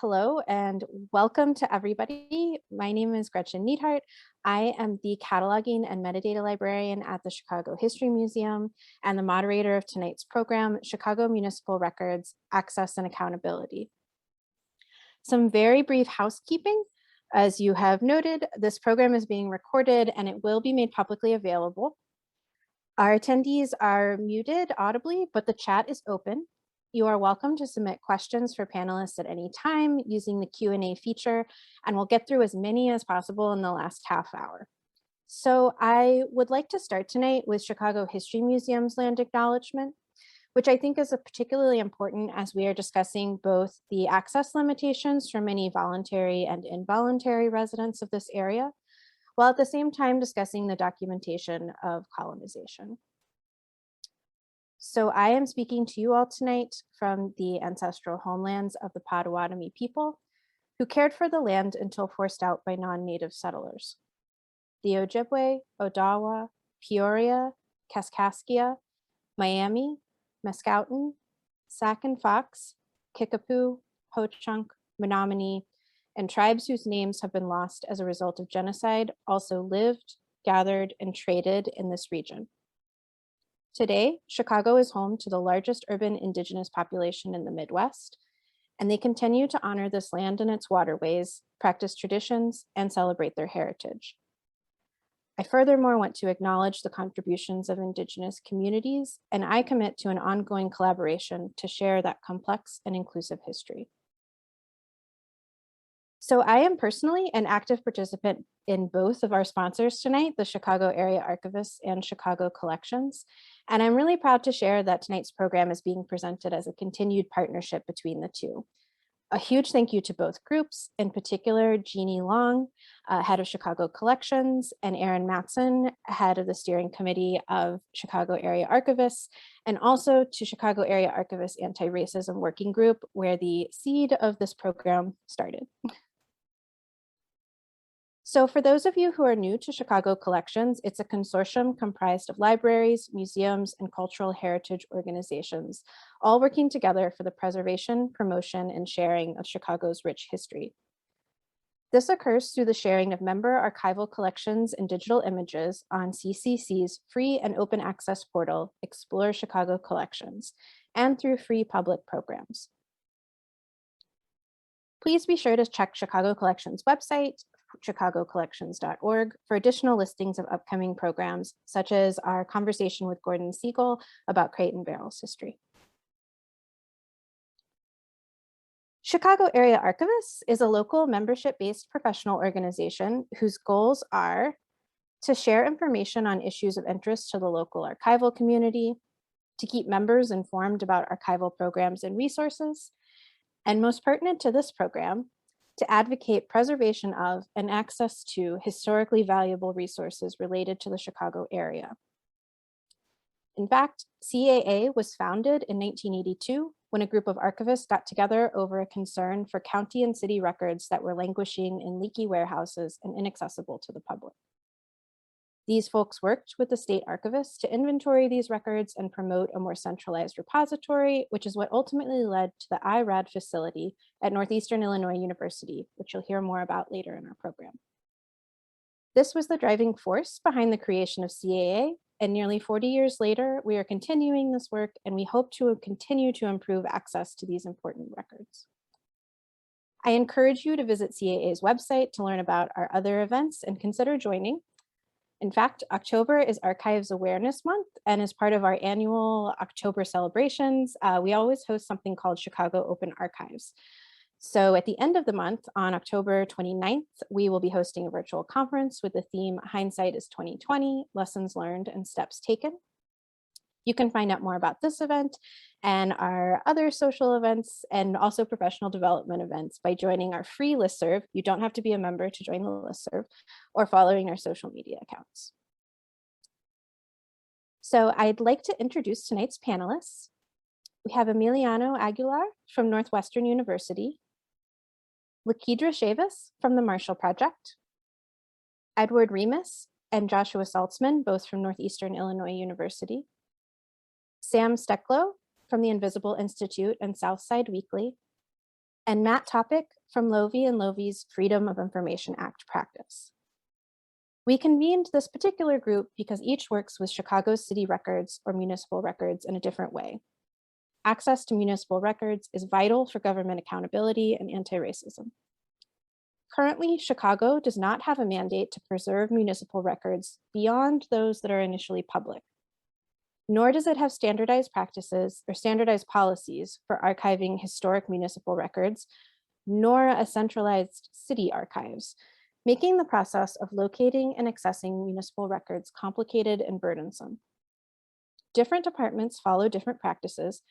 Hello and welcome to everybody. My name is Gretchen Neidhardt. I am the cataloging and metadata librarian at the Chicago History Museum and the moderator of tonight's program, Chicago Municipal Records, Access and Accountability. Some very brief housekeeping. As you have noted, this program is being recorded and it will be made publicly available. Our attendees are muted audibly, but the chat is open. You are welcome to submit questions for panelists at any time using the Q&A feature, and we'll get through as many as possible in the last half hour. So I would like to start tonight with Chicago History Museum's land acknowledgement, which I think is particularly important as we are discussing both the access limitations for many voluntary and involuntary residents of this area, while at the same time discussing the documentation of colonization. So I am speaking to you all tonight from the ancestral homelands of the Potawatomi people who cared for the land until forced out by non-native settlers. The Ojibwe, Odawa, Peoria, Kaskaskia, Miami, Mascoutin, Sac and Fox, Kickapoo, Ho-Chunk, Menominee, and tribes whose names have been lost as a result of genocide also lived, gathered, and traded in this region. Today, Chicago is home to the largest urban indigenous population in the Midwest, and they continue to honor this land and its waterways, practice traditions, and celebrate their heritage. I furthermore want to acknowledge the contributions of indigenous communities, and I commit to an ongoing collaboration to share that complex and inclusive history. So I am personally an active participant in both of our sponsors tonight, the Chicago Area Archivists and Chicago Collections. And I'm really proud to share that tonight's program is being presented as a continued partnership between the two. A huge thank you to both groups, in particular, Jeannie Long, head of Chicago Collections, and Erin Matson, head of the steering committee of Chicago Area Archivists, and also to Chicago Area Archivists Anti-Racism Working Group, where the seed of this program started. So for those of you who are new to Chicago Collections, it's a consortium comprised of libraries, museums, and cultural heritage organizations, all working together for the preservation, promotion, and sharing of Chicago's rich history. This occurs through the sharing of member archival collections and digital images on CCC's free and open access portal, Explore Chicago Collections, and through free public programs. Please be sure to check Chicago Collections website, chicagocollections.org, for additional listings of upcoming programs, such as our conversation with Gordon Siegel about Crate and Barrel's history. Chicago Area Archivists is a local membership-based professional organization whose goals are to share information on issues of interest to the local archival community, to keep members informed about archival programs and resources, and most pertinent to this program, to advocate preservation of and access to historically valuable resources related to the Chicago area. In fact, CAA was founded in 1982 when a group of archivists got together over a concern for county and city records that were languishing in leaky warehouses and inaccessible to the public. These folks worked with the state archivists to inventory these records and promote a more centralized repository, which is what ultimately led to the IRAD facility at Northeastern Illinois University, which you'll hear more about later in our program. This was the driving force behind the creation of CAA, and nearly 40 years later, we are continuing this work, and we hope to continue to improve access to these important records. I encourage you to visit CAA's website to learn about our other events and consider joining. In fact, October is Archives Awareness Month, and as part of our annual October celebrations, we always host something called Chicago Open Archives. So at the end of the month, on October 29th, we will be hosting a virtual conference with the theme Hindsight is 2020, Lessons Learned and Steps Taken. You can find out more about this event and our other social events and also professional development events by joining our free listserv. You don't have to be a member to join the listserv, or following our social media accounts. So I'd like to introduce tonight's panelists. We have Emiliano Aguilar from Northwestern University, Lakidra Chavis from the Marshall Project, Edward Remus and Joshua Saltzman, both from Northeastern Illinois University, Sam Stecklow from the Invisible Institute and Southside Weekly, and Matt Topic from Lovie and Lovie's Freedom of Information Act practice. We convened this particular group because each works with Chicago's city records or municipal records in a different way. Access to municipal records is vital for government accountability and anti-racism. Currently, Chicago does not have a mandate to preserve municipal records beyond those that are initially public, nor does it have standardized practices or standardized policies for archiving historic municipal records, nor a centralized city archives, making the process of locating and accessing municipal records complicated and burdensome. Different departments follow different practices,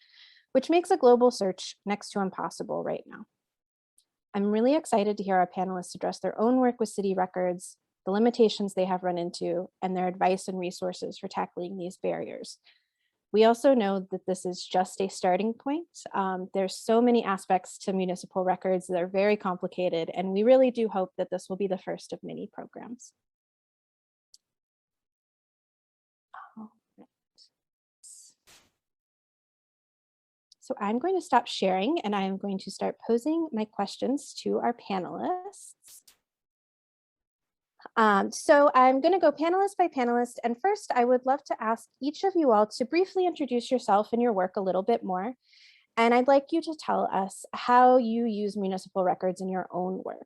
which makes a global search next to impossible right now. I'm really excited to hear our panelists address their own work with city records, the limitations they have run into, and their advice and resources for tackling these barriers. We also know that this is just a starting point. There's so many aspects to municipal records that are very complicated, and we really do hope that this will be the first of many programs. So I'm going to stop sharing and I am going to start posing my questions to our panelists. So I'm going to go panelist by panelist. And first, I would love to ask each of you all to briefly introduce yourself and your work a little bit more. And I'd like you to tell us how you use municipal records in your own work.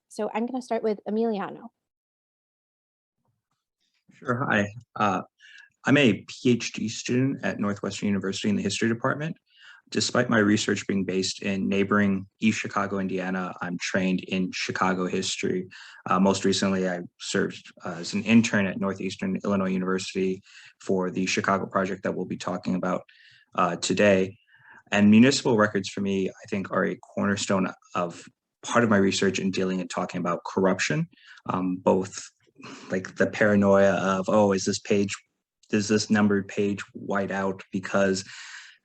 So I'm going to start with Emiliano. Sure, hi. I'm a PhD student at Northwestern University in the history department. Despite my research being based in neighboring East Chicago, Indiana, I'm trained in Chicago history. Most recently, I served as an intern at Northeastern Illinois University for the Chicago project that we'll be talking about today. And municipal records for me, I think, are a cornerstone of part of my research in dealing and talking about corruption, both like the paranoia of, oh, is this numbered page white out because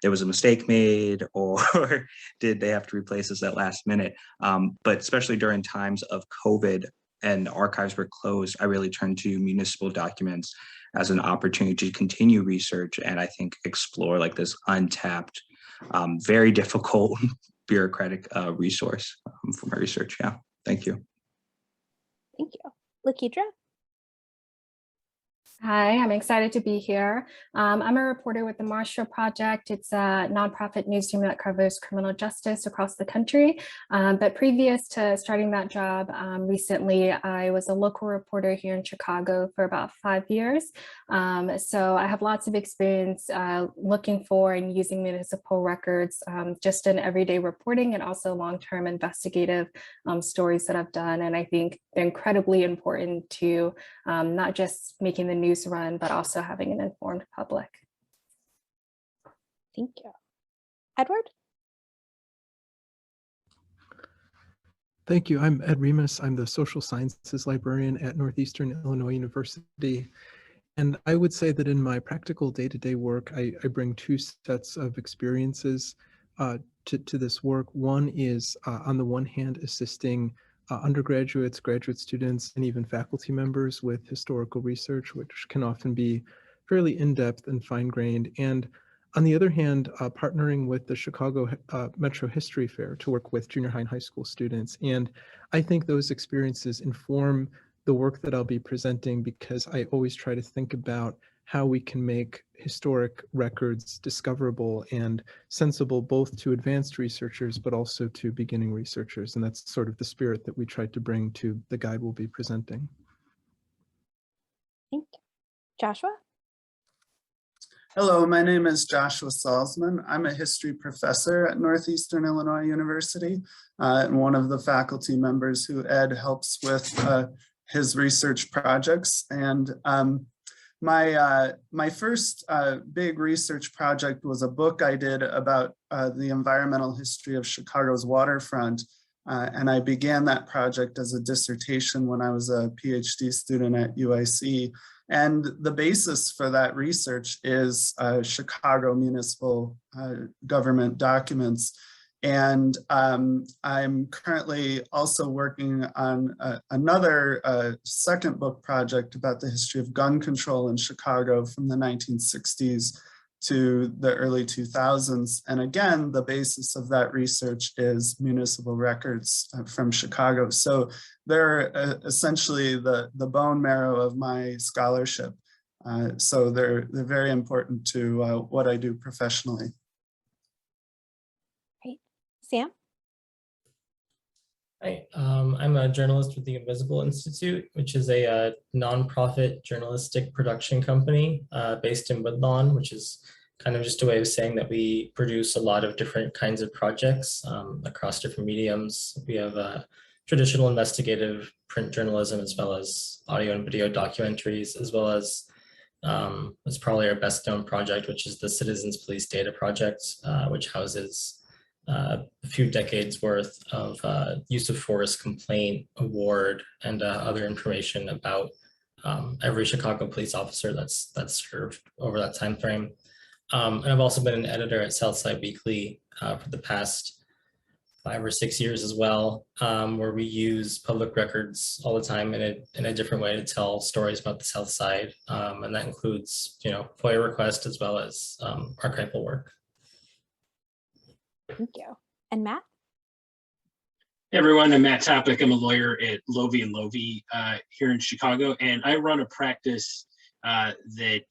there was a mistake made, or did they have to replace this at last minute? But especially during times of COVID and archives were closed, I really turned to municipal documents as an opportunity to continue research and I think explore like this untapped, very difficult bureaucratic resource for my research. Yeah, thank you. Thank you. Lakidra? Hi, I'm excited to be here. I'm a reporter with the Marshall Project. It's a nonprofit newsroom that covers criminal justice across the country. But previous to starting that job, recently I was a local reporter here in Chicago for about 5 years. So I have lots of experience looking for and using municipal records just in everyday reporting and also long-term investigative stories that I've done. And I think they're incredibly important to not just making the news run, but also having an informed public. Thank you. Edward? Thank you. I'm Ed Remus. I'm the social sciences librarian at Northeastern Illinois University. And I would say that in my practical day-to-day work, I bring two sets of experiences to this work. One is, on the one hand, assisting undergraduates, graduate students, and even faculty members with historical research, which can often be fairly in-depth and fine-grained. And on the other hand, partnering with the Chicago Metro History Fair to work with junior high and high school students. And I think those experiences inform the work that I'll be presenting because I always try to think about how we can make historic records discoverable and sensible both to advanced researchers, but also to beginning researchers. And that's sort of the spirit that we tried to bring to the guide we'll be presenting. Thank you. Joshua? Hello, my name is Joshua Salzman. I'm a history professor at Northeastern Illinois University and one of the faculty members who Ed helps with his research projects. And my first big research project was a book I did about the environmental history of Chicago's waterfront. And I began that project as a dissertation when I was a PhD student at UIC. And the basis for that research is Chicago municipal government documents. And I'm currently also working on another second book project about the history of gun control in Chicago from the 1960s to the early 2000s. And again, the basis of that research is municipal records from Chicago. So they're essentially the bone marrow of my scholarship. So they're very important to what I do professionally. Great. Sam? Hi, I'm a journalist with the Invisible Institute, which is a nonprofit journalistic production company based in Woodlawn, which is kind of just a way of saying that we produce a lot of different kinds of projects across different mediums. We have traditional investigative print journalism, as well as audio and video documentaries, as well as it's probably our best known project, which is the Citizens Police Data Project, which houses a few decades worth of use of force complaint, award, and other information about every Chicago police officer that's served over that time frame. And I've also been an editor at Southside Weekly for the past 5 or 6 years as well, where we use public records all the time in a different way to tell stories about the South Side, and that includes, FOIA requests as well as archival work. Thank you. And Matt? Hey everyone, I'm Matt Topic. I'm a lawyer at Lovey & Lovey here in Chicago, and I run a practice that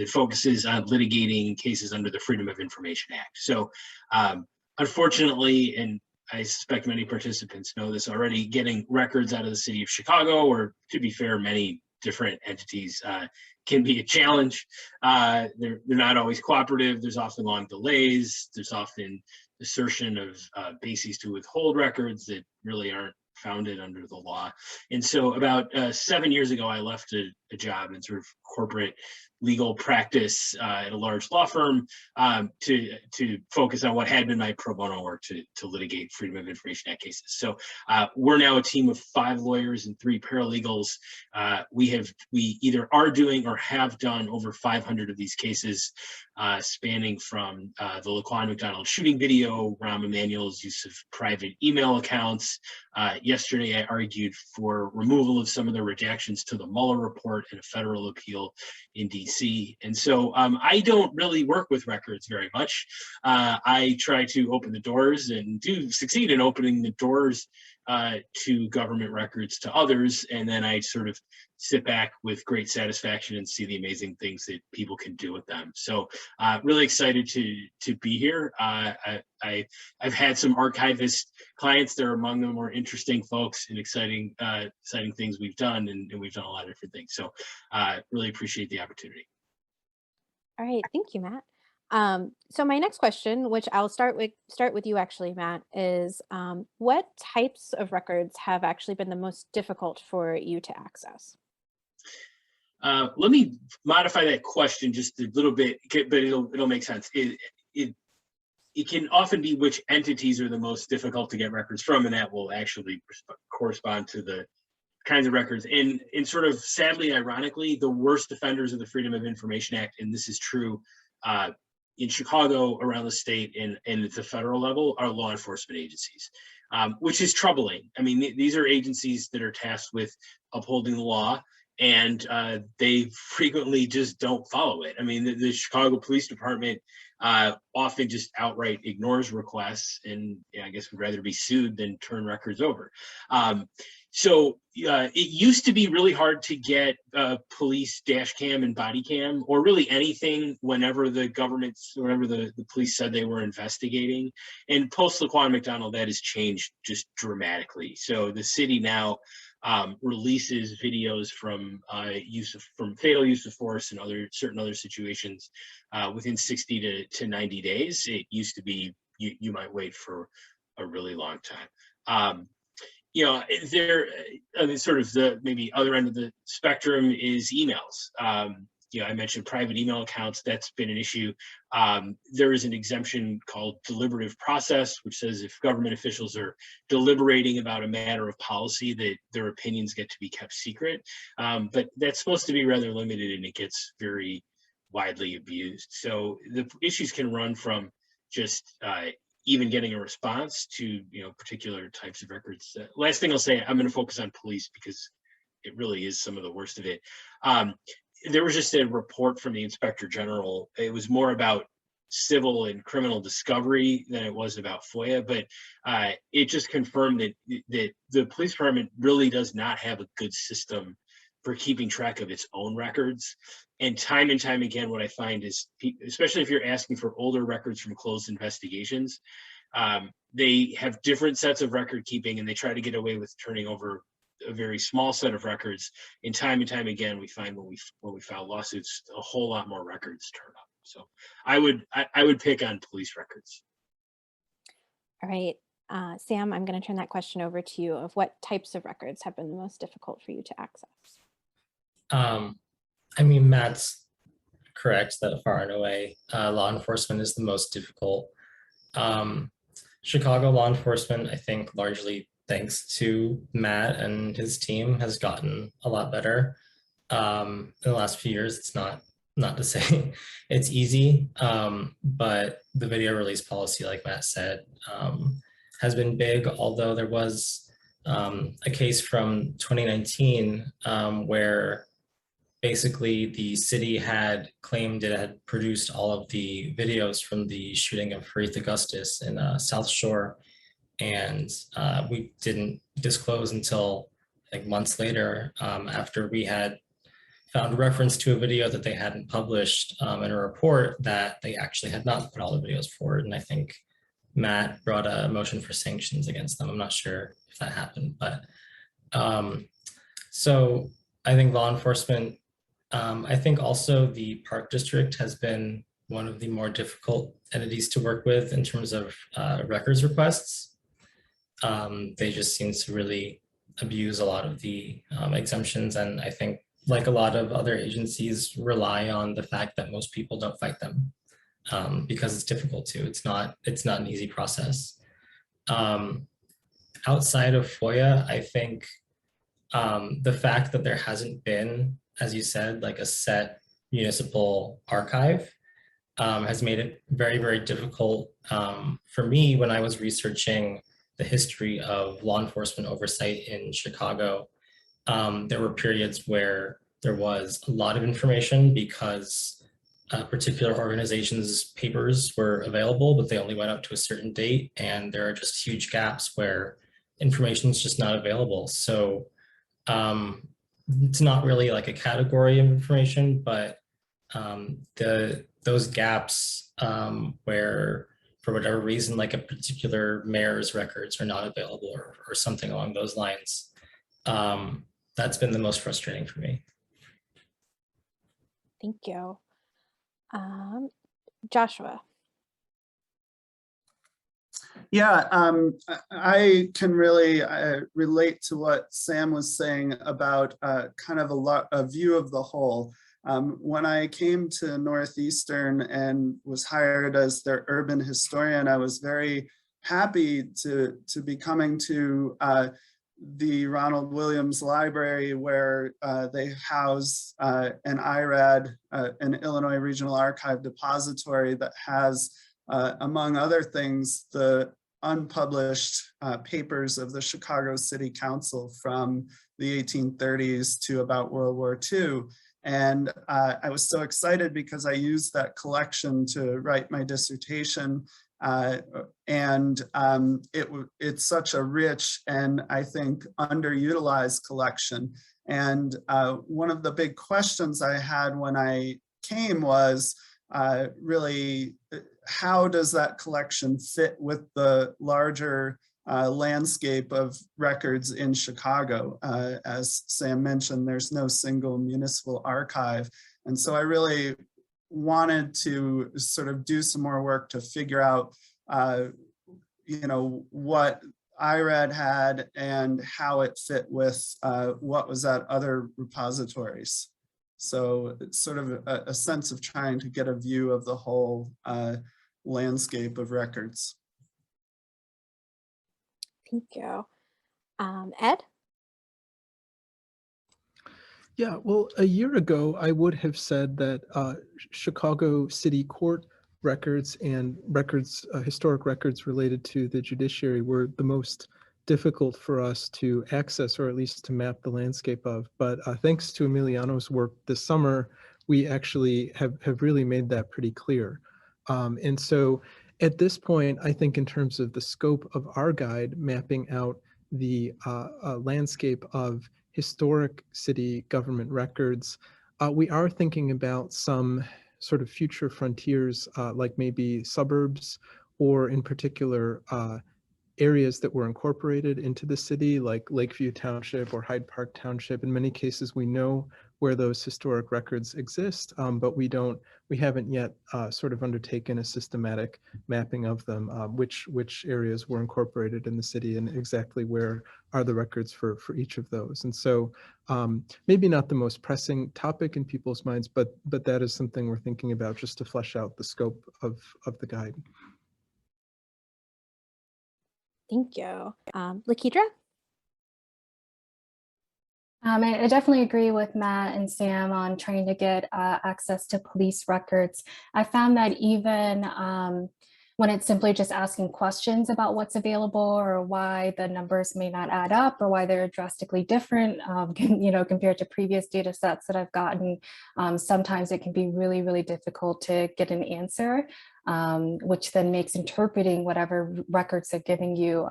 focuses on litigating cases under the Freedom of Information Act. So unfortunately, and I suspect many participants know this already, getting records out of the city of Chicago, or to be fair, many different entities, can be a challenge. They're not always cooperative. There's often long delays. There's often assertion of bases to withhold records that really aren't founded under the law. And so about 7 years ago, I left a job in sort of corporate legal practice at a large law firm to focus on what had been my pro bono work to litigate Freedom of Information Act cases. So we're now a team of 5 lawyers and 3 paralegals. We either are doing or have done over 500 of these cases, spanning from the Laquan McDonald shooting video, Rahm Emanuel's use of private email accounts. Yesterday, I argued for removal of some of the redactions to the Mueller report in a federal appeal in DC. And so I don't really work with records very much. I try to open the doors and do succeed in opening the doors to government records to others. And then I sort of sit back with great satisfaction and see the amazing things that people can do with them. So really excited to be here. I've had some archivist clients. They're among the more interesting folks and exciting things we've done, and we've done a lot of different things. So really appreciate the opportunity. All right, thank you, Matt. So my next question, which I'll start with you actually, Matt, is what types of records have actually been the most difficult for you to access? Let me modify that question just a little bit, but it'll make sense. It can often be which entities are the most difficult to get records from, and that will actually correspond to the kinds of records. And sort of sadly, ironically, the worst offenders of the Freedom of Information Act, and this is true in Chicago, around the state, and at the federal level, are law enforcement agencies, which is troubling. I mean, these are agencies that are tasked with upholding the law, and they frequently just don't follow it. I mean, the Chicago Police Department often just outright ignores requests, and I guess would rather be sued than turn records over. So it used to be really hard to get police dash cam and body cam, or really anything, whenever the police said they were investigating. And post Laquan McDonald, that has changed just dramatically. So the city now releases videos from fatal use of force and certain other situations within 60 to 90 days. It used to be you might wait for a really long time. Sort of the maybe other end of the spectrum is emails. I mentioned private email accounts. That's been an issue. There is an exemption called deliberative process, which says if government officials are deliberating about a matter of policy, that their opinions get to be kept secret. But that's supposed to be rather limited, and it gets very widely abused. So the issues can run from just even getting a response to particular types of records. Last thing I'll say, I'm going to focus on police because it really is some of the worst of it. there was just a report from the Inspector General. It was more about civil and criminal discovery than it was about FOIA, but it just confirmed that the police department really does not have a good system for keeping track of its own records. And time again, what I find is, especially if you're asking for older records from closed investigations, they have different sets of record keeping, and they try to get away with turning over a very small set of records. And time again, we find when we file lawsuits, a whole lot more records turn up. So I would pick on police records. All right, Sam, I'm going to turn that question over to you of what types of records have been the most difficult for you to access. I mean, Matt's correct that far and away, law enforcement is the most difficult. Chicago law enforcement, I think largely thanks to Matt and his team, has gotten a lot better. In the last few years, it's not to say it's easy, but the video release policy, like Matt said, has been big, although there was a case from 2019 where basically the city had claimed it had produced all of the videos from the shooting of Faith Augustus in South Shore, and we didn't disclose until like months later, after we had found reference to a video that they hadn't published in a report that they actually had not put all the videos forward. And I think Matt brought a motion for sanctions against them. I'm not sure if that happened, but so I think law enforcement, I think also the Park District has been one of the more difficult entities to work with in terms of records requests. They just seem to really abuse a lot of the exemptions, and I think, like a lot of other agencies, rely on the fact that most people don't fight them because it's difficult to. It's not an easy process. Outside of FOIA, I think the fact that there hasn't been, as you said, like a set municipal archive has made it very, very difficult for me when I was researching the history of law enforcement oversight in Chicago. There were periods where there was a lot of information because particular organizations' papers were available, but they only went up to a certain date, and there are just huge gaps where information is just not available. So it's not really like a category of information, but those gaps where, for whatever reason, like a particular mayor's records are not available or something along those lines, that's been the most frustrating for me. Thank you. Joshua. Yeah, I can really relate to what Sam was saying about kind of a view of the whole. When I came to Northeastern and was hired as their urban historian, I was very happy to be coming to the Ronald Williams Library, where they house an IRAD, an Illinois Regional Archive depository that has, among other things, the unpublished papers of the Chicago City Council from the 1830s to about World War II. And I was so excited because I used that collection to write my dissertation. It's such a rich and, I think, underutilized collection. And one of the big questions I had when I came was really, how does that collection fit with the larger landscape of records in Chicago? As Sam mentioned, there's no single municipal archive. And so I really wanted to sort of do some more work to figure out, what IRAD had and how it fit with what was at other repositories. So it's sort of a sense of trying to get a view of the whole landscape of records. Thank you. Ed? Yeah, well, a year ago, I would have said that Chicago City Court records and records, historic records related to the judiciary, were the most difficult for us to access, or at least to map the landscape of. But thanks to Emiliano's work this summer, we actually have really made that pretty clear. And so at this point, I think in terms of the scope of our guide, mapping out the landscape of historic city government records, we are thinking about some sort of future frontiers, like maybe suburbs, or in particular, areas that were incorporated into the city, like Lakeview Township or Hyde Park Township. In many cases, we know where those historic records exist, but we haven't yet sort of undertaken a systematic mapping of them, which areas were incorporated in the city and exactly where are the records for each of those. And so maybe not the most pressing topic in people's minds, but that is something we're thinking about just to flesh out the scope of the guide. Thank you. Lakidra? I definitely agree with Matt and Sam on trying to get access to police records. I found that even when it's simply just asking questions about what's available or why the numbers may not add up or why they're drastically different, compared to previous data sets that I've gotten, sometimes it can be really, really difficult to get an answer, which then makes interpreting whatever records they're giving you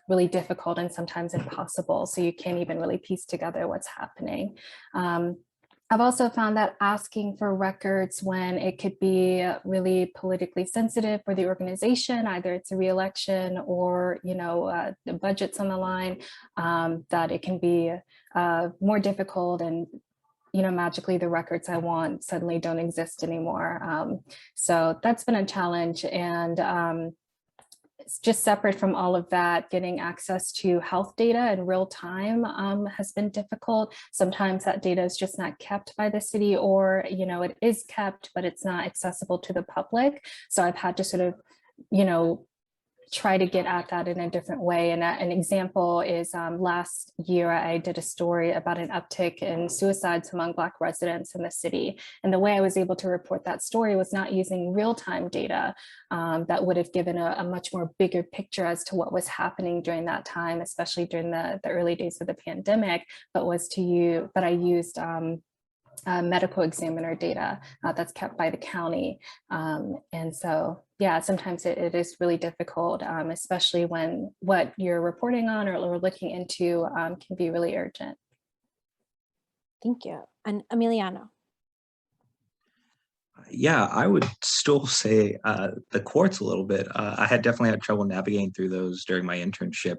really difficult and sometimes impossible. So you can't even really piece together what's happening. I've also found that asking for records when it could be really politically sensitive for the organization, either it's a re-election or the budget's on the line, that it can be more difficult, and magically the records I want suddenly don't exist anymore. So that's been a challenge. And it's just separate from all of that, getting access to health data in real time has been difficult. Sometimes that data is just not kept by the city, or it is kept, but it's not accessible to the public. So I've had to sort of, try to get at that in a different way. And an example is last year, I did a story about an uptick in suicides among Black residents in the city. And the way I was able to report that story was not using real-time data that would have given a much more bigger picture as to what was happening during that time, especially during the early days of the pandemic, but I used medical examiner data that's kept by the county. And so, yeah, sometimes it is really difficult, especially when what you're reporting on or looking into can be really urgent. Thank you. And Emiliano? Yeah, I would still say the courts a little bit. I had definitely had trouble navigating through those during my internship,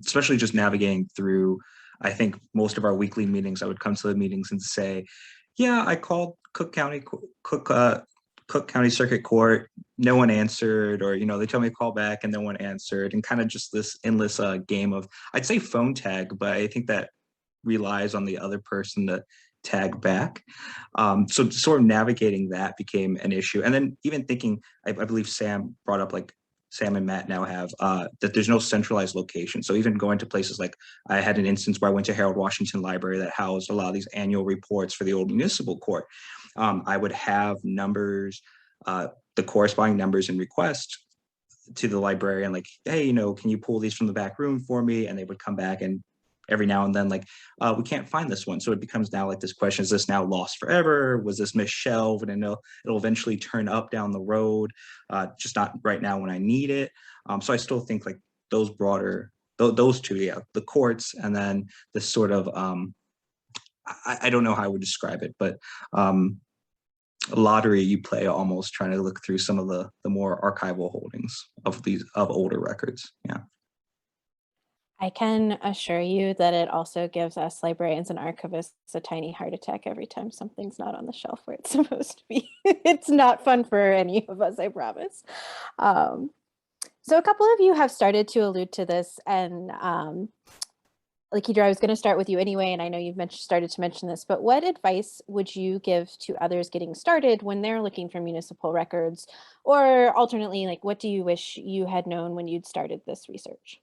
especially just navigating through, I think most of our weekly meetings, I would come to the meetings and say, yeah, I called Cook County Circuit Court, no one answered, or, they told me to call back and no one answered, and kind of just this endless game of, I'd say phone tag, but I think that relies on the other person to tag back. So sort of navigating that became an issue. And then even thinking, I believe Sam brought up, like Sam and Matt now have, that there's no centralized location. So even going to places like, I had an instance where I went to Harold Washington Library that housed a lot of these annual reports for the old municipal court. I would have numbers, the corresponding numbers and request to the librarian, like, hey, can you pull these from the back room for me? And they would come back, and every now and then, like, we can't find this one. So it becomes now like this question, is this now lost forever? Was this misshelved? And I know it'll eventually turn up down the road, just not right now when I need it. So I still think like those broader, those two, yeah, the courts, and then this sort of, I don't know how I would describe it, but lottery you play, almost trying to look through some of the more archival holdings of older records. Yeah. I can assure you that it also gives us librarians and archivists a tiny heart attack every time something's not on the shelf where it's supposed to be. It's not fun for any of us, I promise. So a couple of you have started to allude to this, and Lakidra, I was going to start with you anyway, and I know you've started to mention this, but what advice would you give to others getting started when they're looking for municipal records? Or alternately, like, what do you wish you had known when you'd started this research?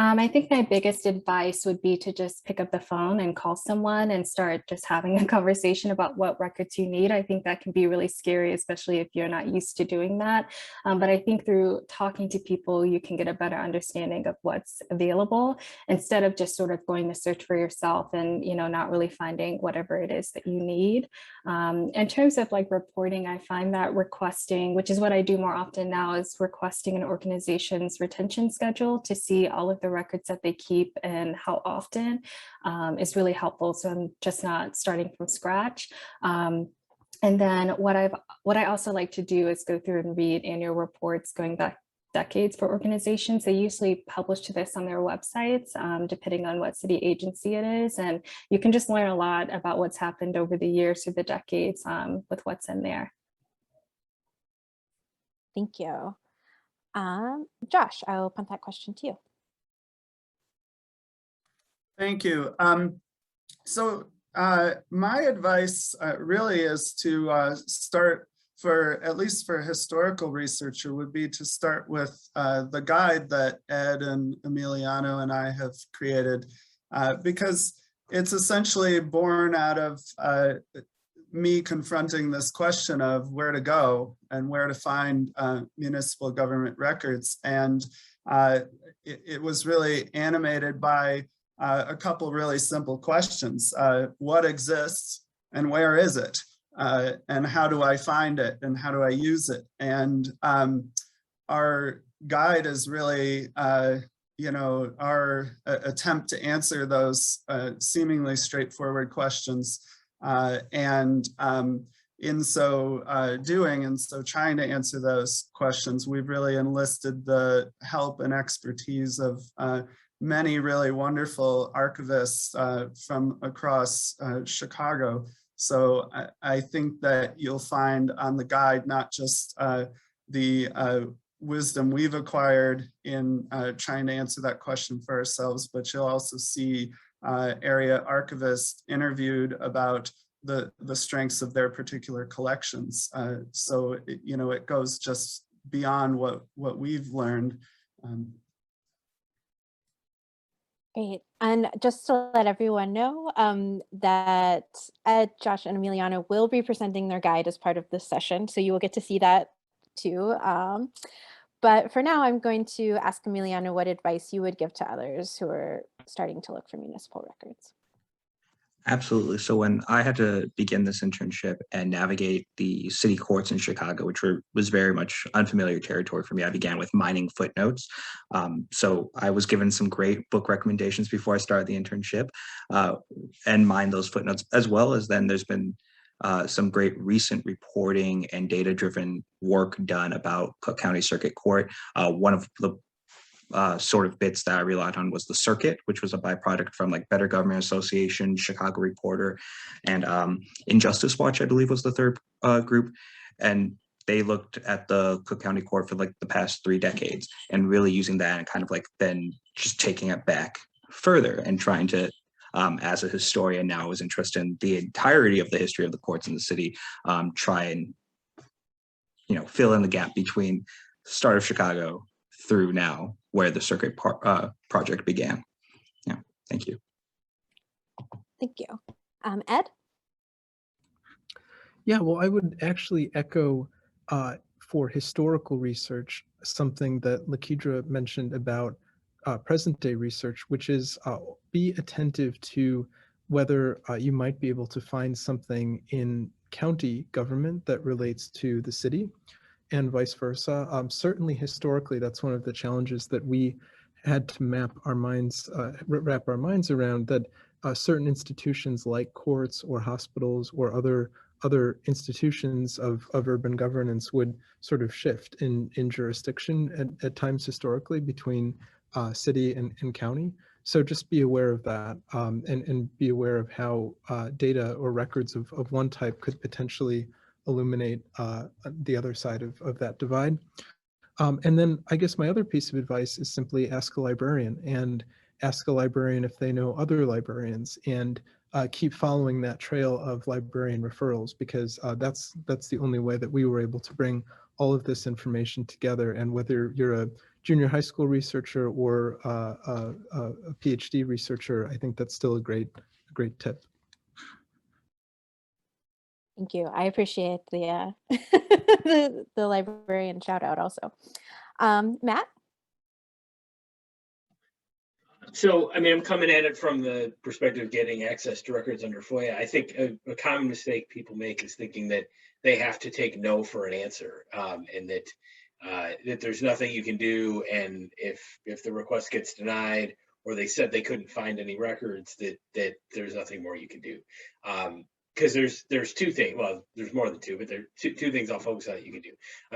I think my biggest advice would be to just pick up the phone and call someone and start just having a conversation about what records you need. I think that can be really scary, especially if you're not used to doing that. But I think through talking to people, you can get a better understanding of what's available instead of just sort of going to search for yourself and, you know, not really finding whatever it is that you need. In terms of like reporting, I find that requesting, which is what I do more often now, is requesting an organization's retention schedule to see all of the records that they keep and how often is really helpful. So I'm just not starting from scratch. And then what I also like to do is go through and read annual reports going back decades for organizations. They usually publish this on their websites, depending on what city agency it is. And you can just learn a lot about what's happened over the years, through the decades, with what's in there. Thank you. Josh, I will punt that question to you. Thank you. My advice really is to start, for at least for a historical researcher, would be to start with the guide that Ed and Emiliano and I have created, because it's essentially born out of me confronting this question of where to go and where to find municipal government records. And it was really animated by a couple really simple questions. What exists and where is it? And how do I find it and how do I use it? And our guide is really, our attempt to answer those seemingly straightforward questions. In so doing, and so trying to answer those questions, we've really enlisted the help and expertise of many really wonderful archivists from across Chicago. So I think that you'll find on the guide not just the wisdom we've acquired in trying to answer that question for ourselves, but you'll also see area archivists interviewed about the strengths of their particular collections. So it goes just beyond what we've learned. Great. And just to let everyone know that Ed, Josh, and Emiliano will be presenting their guide as part of this session. So you will get to see that too. But for now, I'm going to ask Emiliano what advice you would give to others who are starting to look for municipal records. Absolutely. So when I had to begin this internship and navigate the city courts in Chicago, which was very much unfamiliar territory for me, I began with mining footnotes. So I was given some great book recommendations before I started the internship and mined those footnotes, as well as then there's been some great recent reporting and data-driven work done about Cook County Circuit Court. One of the sort of bits that I relied on was the circuit, which was a byproduct from like Better Government Association, Chicago Reporter, and Injustice Watch, I believe was the third group. And they looked at the Cook County Court for like the past 3 decades and really using that and kind of like then just taking it back further and trying to, as a historian now, I was interested in the entirety of the history of the courts in the city, try and, fill in the gap between start of Chicago through now, where the circuit project began. Yeah, thank you. Thank you. Ed? Yeah, well, I would actually echo for historical research, something that Lakidra mentioned about present day research, which is be attentive to whether you might be able to find something in county government that relates to the city and vice versa. Certainly historically, that's one of the challenges that we had to wrap our minds around, that certain institutions like courts or hospitals or other institutions of urban governance would sort of shift in jurisdiction at times historically between city and county. So just be aware of that and be aware of how data or records of one type could potentially illuminate the other side of that divide. And then I guess my other piece of advice is simply ask a librarian, and ask a librarian if they know other librarians, and keep following that trail of librarian referrals, because that's the only way that we were able to bring all of this information together. And whether you're a junior high school researcher or a PhD researcher, I think that's still a great tip. Thank you. I appreciate the the librarian shout out also. Matt? So, I mean, I'm coming at it from the perspective of getting access to records under FOIA. I think a common mistake people make is thinking that they have to take no for an answer, and that there's nothing you can do. And if the request gets denied, or they said they couldn't find any records, that there's nothing more you can do. Because there's two things. Well, there's more than two, but there are two things I'll focus on that you can do.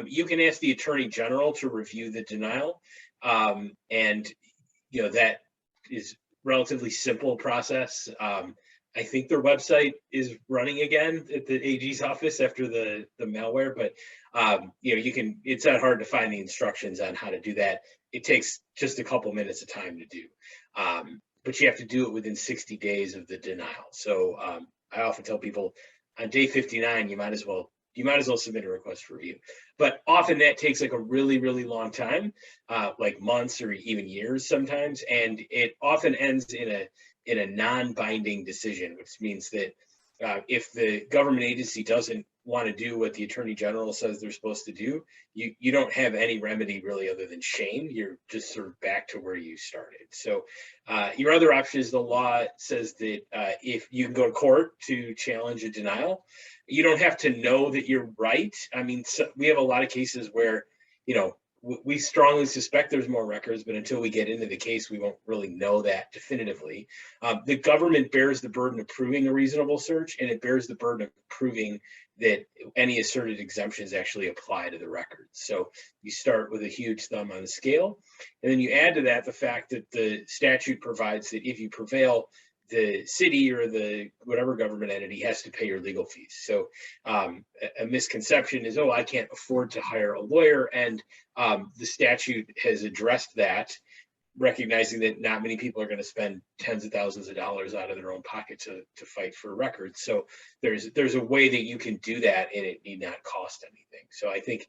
You can ask the Attorney General to review the denial, and that is relatively simple process. I think their website is running again at the AG's office after the malware, but it's not hard to find the instructions on how to do that. It takes just a couple minutes of time to do, but you have to do it within 60 days of the denial. So I often tell people on day 59, you might as well submit a request for review. But often that takes like a really, really long time, like months or even years sometimes. And it often ends in a non-binding decision, which means that if the government agency doesn't want to do what the Attorney General says they're supposed to do, you don't have any remedy really other than shame. You're just sort of back to where you started. So your other option is the law says that if you can go to court to challenge a denial, you don't have to know that you're right. I mean, we have a lot of cases where, we strongly suspect there's more records, but until we get into the case, we won't really know that definitively. The government bears the burden of proving a reasonable search, and it bears the burden of proving that any asserted exemptions actually apply to the records. So you start with a huge thumb on the scale, and then you add to that the fact that the statute provides that if you prevail, the city or the whatever government entity has to pay your legal fees. So a misconception is, I can't afford to hire a lawyer. And the statute has addressed that, recognizing that not many people are going to spend tens of thousands of dollars out of their own pocket to fight for records. So there's a way that you can do that and it need not cost anything. So I think,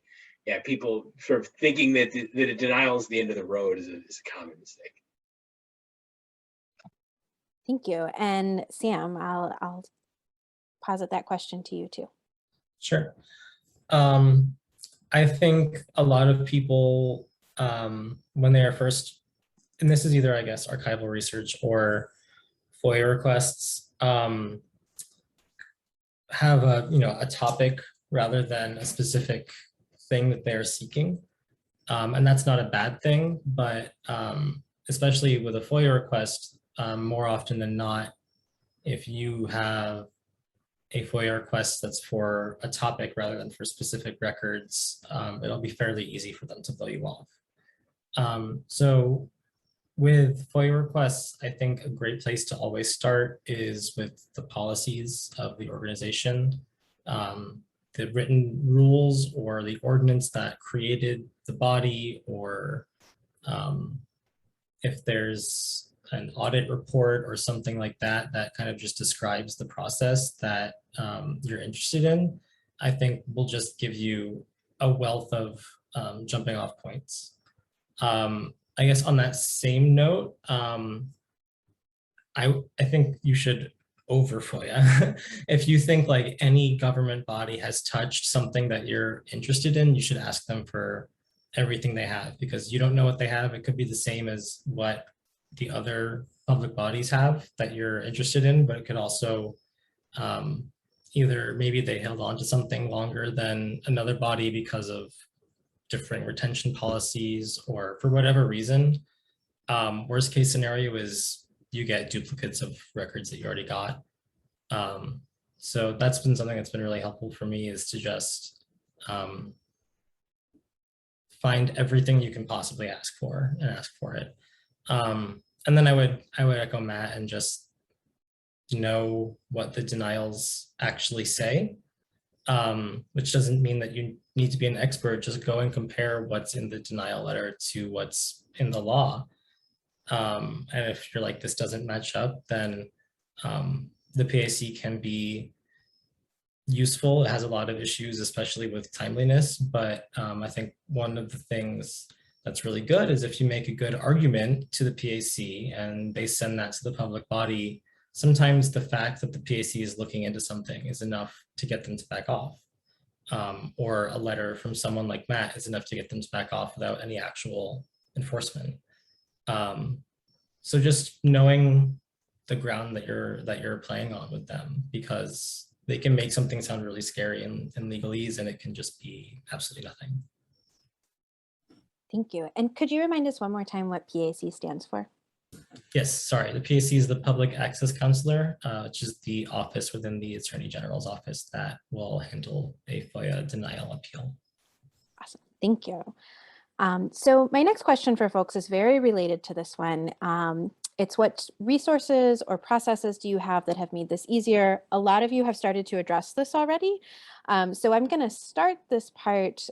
people sort of thinking that a denial is the end of the road is a common mistake. Thank you. And Sam, I'll posit that question to you too. Sure. I think a lot of people, when they are first, and this is either, I guess, archival research or FOIA requests, have a topic rather than a specific thing that they're seeking. And that's not a bad thing, but especially with a FOIA request, more often than not, if you have a FOIA request that's for a topic rather than for specific records, it'll be fairly easy for them to blow you off. So with FOIA requests, I think a great place to always start is with the policies of the organization, the written rules or the ordinance that created the body, or if there's an audit report or something like that, that kind of just describes the process that you're interested in, I think will just give you a wealth of jumping off points. I guess on that same note, I think you should over FOIA. If you think like any government body has touched something that you're interested in, you should ask them for everything they have, because you don't know what they have. It could be the same as what the other public bodies have that you're interested in, but it could also either maybe they held on to something longer than another body because of different retention policies or for whatever reason. Worst case scenario is you get duplicates of records that you already got. So that's been something that's been really helpful for me, is to just find everything you can possibly ask for and ask for it. And then I would echo Matt and just know what the denials actually say, which doesn't mean that you need to be an expert. Just go and compare what's in the denial letter to what's in the law. And if you're like, this doesn't match up, then the PAC can be useful. It has a lot of issues, especially with timeliness. But I think one of the things that's really good is if you make a good argument to the PAC and they send that to the public body, sometimes the fact that the PAC is looking into something is enough to get them to back off. Or a letter from someone like Matt is enough to get them to back off without any actual enforcement. So just knowing the ground that you're playing on with them, because they can make something sound really scary in legalese and it can just be absolutely nothing. Thank you. And could you remind us one more time what PAC stands for? Yes, sorry. The PAC is the Public Access Counselor, which is the office within the Attorney General's office that will handle a FOIA denial appeal. Awesome. Thank you. So my next question for folks is very related to this one. It's what resources or processes do you have that have made this easier? A lot of you have started to address this already. So I'm going to start this part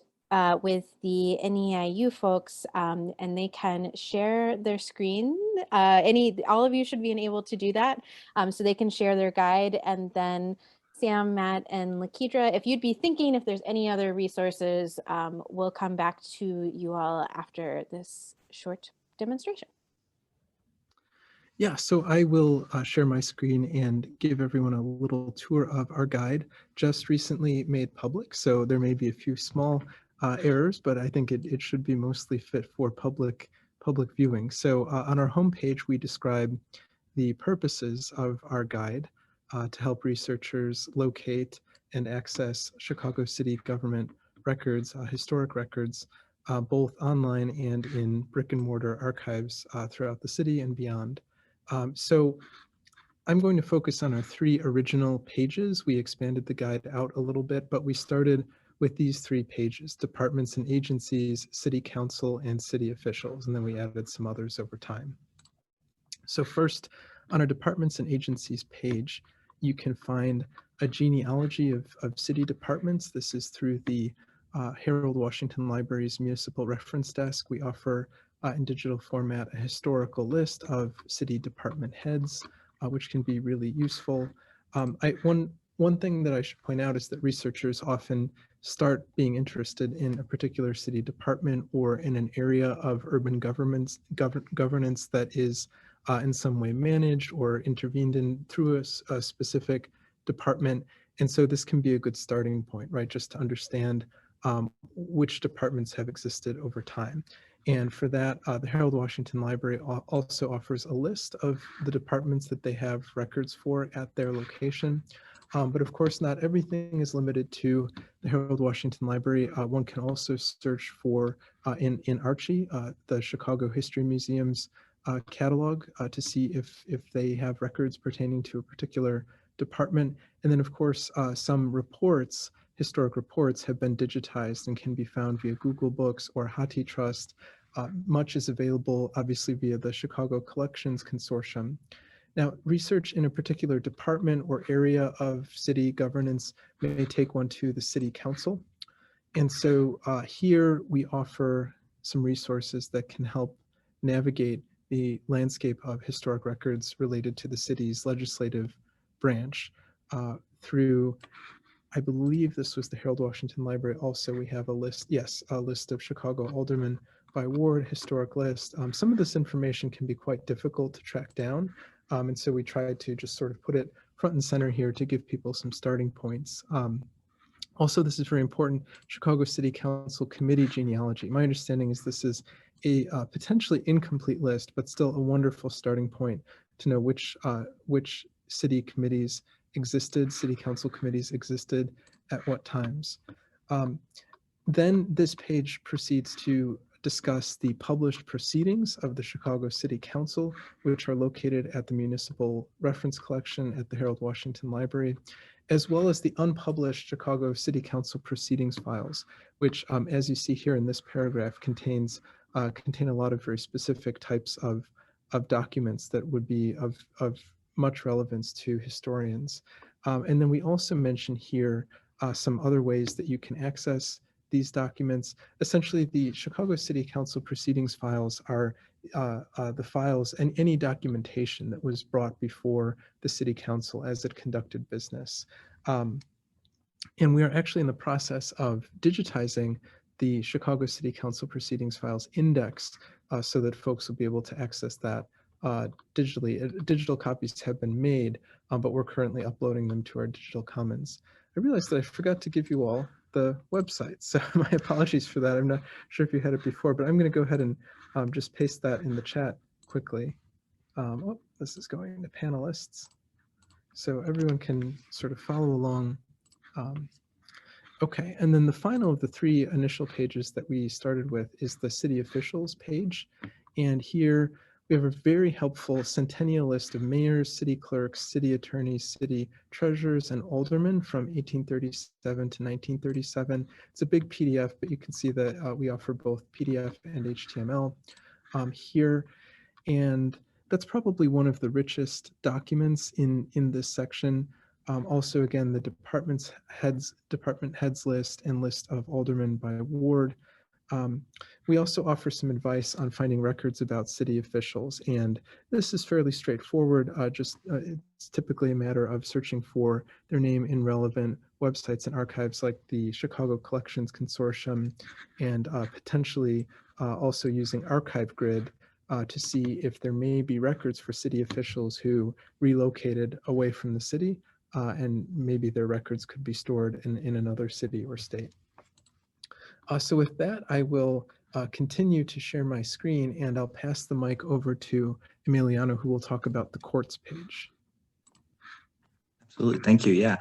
with the NEIU folks, and they can share their screen. All of you should be able to do that, so they can share their guide. And then Sam, Matt, and Lakidra, if you'd be thinking if there's any other resources, we'll come back to you all after this short demonstration. Yeah, so I will share my screen and give everyone a little tour of our guide, just recently made public. So there may be a few small errors, but I think it should be mostly fit for public viewing. So on our homepage, we describe the purposes of our guide to help researchers locate and access Chicago City government records, historic records, both online and in brick and mortar archives throughout the city and beyond. So I'm going to focus on our 3 original pages. We expanded the guide out a little bit, but we started with these 3 pages: departments and agencies, city council, and city officials, and then we added some others over time. So first, on our departments and agencies page, you can find a genealogy of city departments. This is through the Harold Washington Library's Municipal Reference Desk. We offer in digital format a historical list of city department heads, which can be really useful. One thing that I should point out is that researchers often start being interested in a particular city department or in an area of urban governance that is in some way managed or intervened in through a specific department. And so this can be a good starting point, right? Just to understand which departments have existed over time. And for that, the Harold Washington Library also offers a list of the departments that they have records for at their location. But of course, not everything is limited to the Harold Washington Library. One can also search for in Archie, the Chicago History Museum's catalog to see if they have records pertaining to a particular department. And then of course, some reports, historic reports, have been digitized and can be found via Google Books or HathiTrust. Much is available obviously via the Chicago Collections Consortium. Now, research in a particular department or area of city governance may take one to the city council. And so here we offer some resources that can help navigate the landscape of historic records related to the city's legislative branch through, I believe this was the Harold Washington Library. Also, we have a list, yes, a list of Chicago aldermen by ward, historic list. Some of this information can be quite difficult to track down. And so we tried to just sort of put it front and center here to give people some starting points. Also, this is very important, Chicago City Council Committee genealogy. My understanding is this is a potentially incomplete list, but still a wonderful starting point to know which city committees existed, city council committees existed at what times. Then this page proceeds to discuss the published proceedings of the Chicago City Council, which are located at the Municipal Reference Collection at the Harold Washington Library, as well as the unpublished Chicago City Council proceedings files, which, as you see here in this paragraph, contain a lot of very specific types of documents that would be of much relevance to historians. And then we also mention here some other ways that you can access these documents. Essentially, the Chicago City Council proceedings files are the files and any documentation that was brought before the City Council as it conducted business. And we are actually in the process of digitizing the Chicago City Council proceedings files indexed so that folks will be able to access that digitally. Digital copies have been made, but we're currently uploading them to our Digital Commons. I realized that I forgot to give you all the website, so my apologies for that. I'm not sure if you had it before, but I'm going to go ahead and just paste that in the chat quickly. Oh, this is going to panelists, so everyone can sort of follow along. Okay, and then the final of the 3 initial pages that we started with is the city officials page. And here we have a very helpful centennial list of mayors, city clerks, city attorneys, city treasurers, and aldermen from 1837 to 1937. It's a big PDF, but you can see that we offer both PDF and HTML here. And that's probably one of the richest documents in this section. Also, again, the department heads list and list of aldermen by ward. We also offer some advice on finding records about city officials, and this is fairly straightforward. It's typically a matter of searching for their name in relevant websites and archives like the Chicago Collections Consortium, and potentially also using Archive Grid to see if there may be records for city officials who relocated away from the city, and maybe their records could be stored in another city or state. So with that, I will continue to share my screen, and I'll pass the mic over to Emiliano, who will talk about the courts page. Absolutely, thank you. Yeah.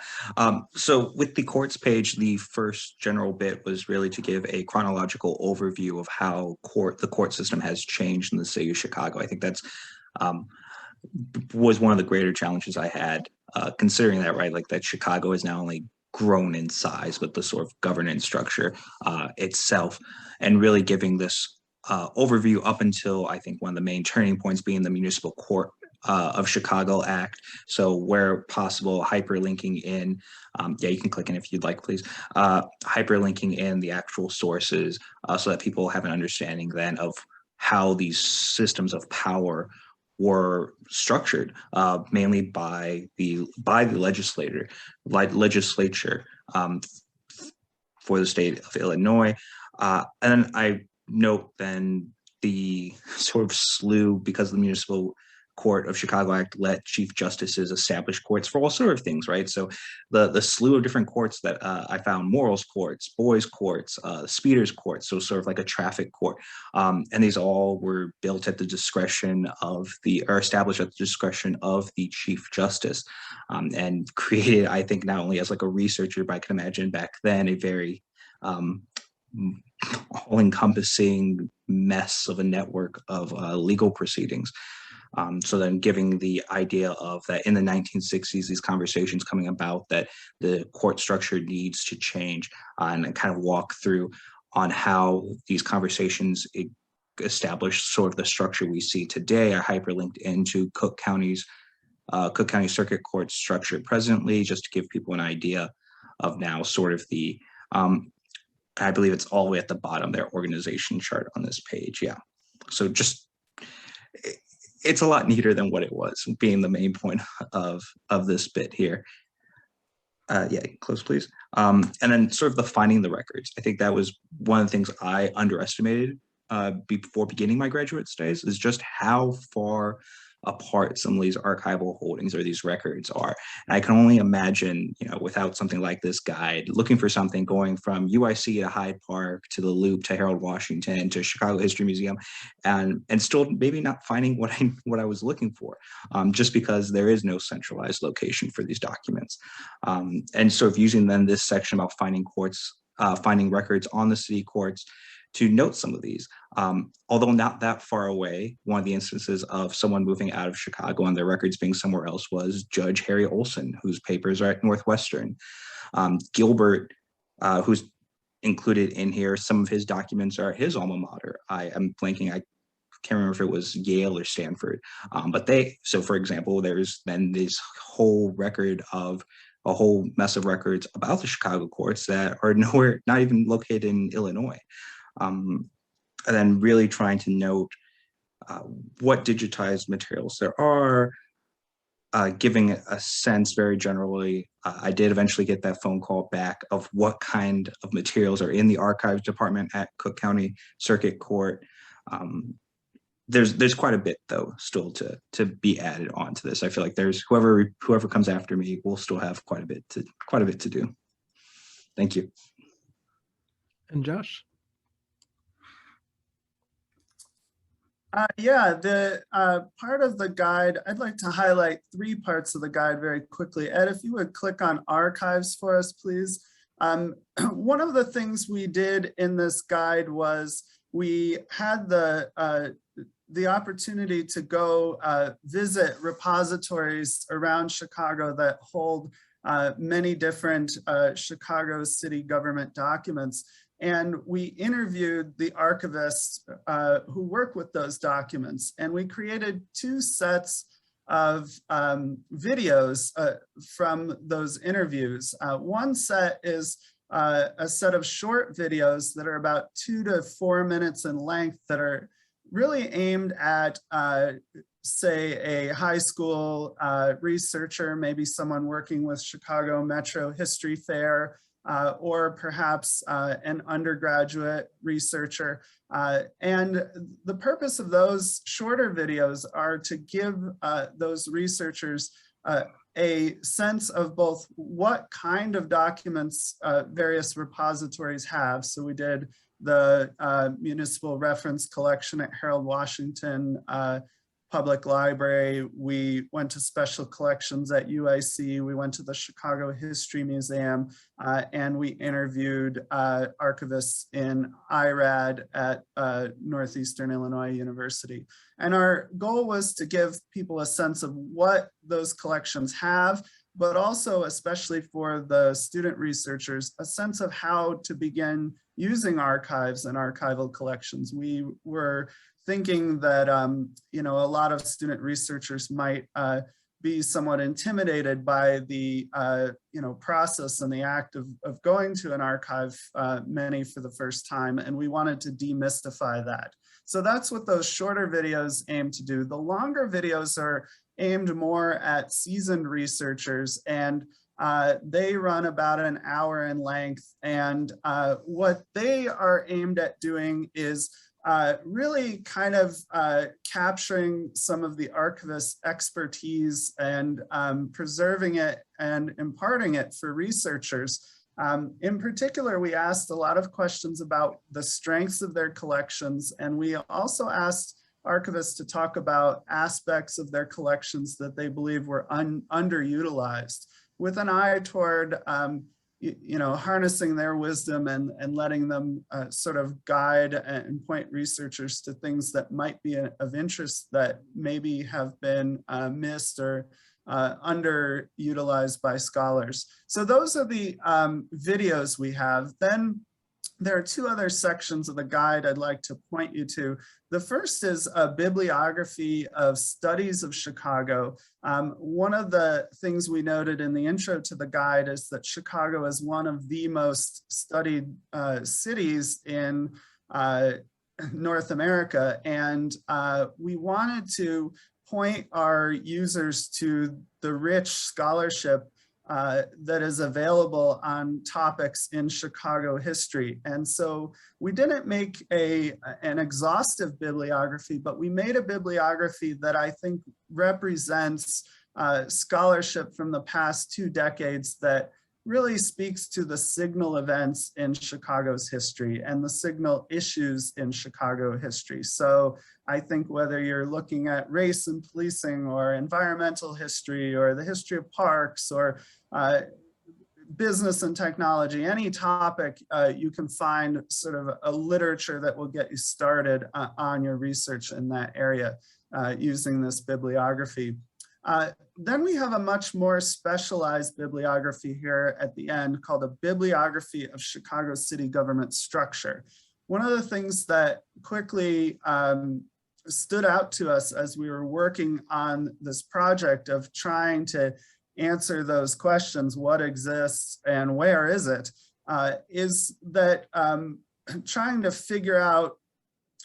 So with the courts page, the first general bit was really to give a chronological overview of how the court system has changed in the city of Chicago. I think that's was one of the greater challenges I had, considering that, right, like that Chicago is now only grown in size with the sort of governance structure itself, and really giving this overview up until I think one of the main turning points being the Municipal Court of Chicago Act. So where possible, hyperlinking in, yeah, you can click in if you'd like, please, hyperlinking in the actual sources so that people have an understanding then of how these systems of power were structured, mainly by the legislature for the state of Illinois. And then I note then the sort of slew, because the Municipal Court of Chicago Act let chief justices establish courts for all sort of things, right? So the slew of different courts that I found: morals courts, boys courts, speeders courts, so sort of like a traffic court. And these all were built at the discretion of or established at the discretion of the chief justice, and created, I think, not only as like a researcher, but I can imagine back then a very all-encompassing mess of a network of legal proceedings. So then giving the idea of that in the 1960s, these conversations coming about that the court structure needs to change, and kind of walk through on how these conversations establish sort of the structure we see today, are hyperlinked into Cook County Circuit Court structure presently, just to give people an idea of now sort of the, I believe it's all the way at the bottom, their organization chart on this page. Yeah. So just, it's a lot neater than what it was, being the main point of this bit here. Yeah, close, please. And then sort of the finding the records. I think that was one of the things I underestimated before beginning my graduate studies, is just how far apart some of these archival holdings or these records are. And I can only imagine, you know, without something like this guide, looking for something going from UIC to Hyde Park to the Loop to Harold Washington to Chicago History Museum, and still maybe not finding what I was looking for, just because there is no centralized location for these documents. And so, using then this section about finding records on the city courts to note some of these. Although not that far away, one of the instances of someone moving out of Chicago and their records being somewhere else was Judge Harry Olson, whose papers are at Northwestern. Gilbert, who's included in here, some of his documents are at his alma mater. I am blanking, I can't remember if it was Yale or Stanford. So for example, there's then this whole a whole mess of records about the Chicago courts that are nowhere, not even located in Illinois. And then really trying to note what digitized materials there are, giving a sense very generally, I did eventually get that phone call back of what kind of materials are in the archives department at Cook County Circuit Court. There's quite a bit though still to be added on to this. I feel like there's whoever comes after me will still have quite a bit to do. Thank you. And Josh? Yeah, the part of the guide, I'd like to highlight 3 parts of the guide very quickly. Ed, if you would click on archives for us, please. One of the things we did in this guide was we had the opportunity to go visit repositories around Chicago that hold many different Chicago city government documents. And we interviewed the archivists who work with those documents. And we created 2 sets of videos from those interviews. One set is a set of short videos that are about 2 to 4 minutes in length that are really aimed at, say, a high school researcher, maybe someone working with Chicago Metro History Fair, or perhaps an undergraduate researcher. And the purpose of those shorter videos are to give those researchers a sense of both what kind of documents various repositories have. So we did the Municipal Reference Collection at Harold Washington Public Library. We went to special collections at UIC. We went to the Chicago History Museum, and we interviewed archivists in IRAD at Northeastern Illinois University. And our goal was to give people a sense of what those collections have, but also, especially for the student researchers, a sense of how to begin using archives and archival collections. We were thinking that you know, a lot of student researchers might be somewhat intimidated by the you know, process and the act of going to an archive, many for the first time, and we wanted to demystify that. So that's what those shorter videos aim to do. The longer videos are aimed more at seasoned researchers, and they run about an hour in length. And what they are aimed at doing is really kind of capturing some of the archivist's expertise and preserving it and imparting it for researchers. In particular, we asked a lot of questions about the strengths of their collections, and we also asked archivists to talk about aspects of their collections that they believe were underutilized, with an eye toward you know, harnessing their wisdom and letting them sort of guide and point researchers to things that might be of interest that maybe have been missed or underutilized by scholars. So those are the videos we have. Then there are 2 other sections of the guide I'd like to point you to. The first is a bibliography of studies of Chicago. One of the things we noted in the intro to the guide is that Chicago is one of the most studied cities in North America. And we wanted to point our users to the rich scholarship that is available on topics in Chicago history. And so we didn't make an exhaustive bibliography, but we made a bibliography that I think represents scholarship from the past 2 decades that really speaks to the signal events in Chicago's history and the signal issues in Chicago history. So I think whether you're looking at race and policing or environmental history or the history of parks or business and technology, any topic, you can find sort of a literature that will get you started on your research in that area using this bibliography. Then we have a much more specialized bibliography here at the end called a Bibliography of Chicago City Government Structure. One of the things that quickly stood out to us as we were working on this project of trying to answer those questions, what exists and where is it, is that trying to figure out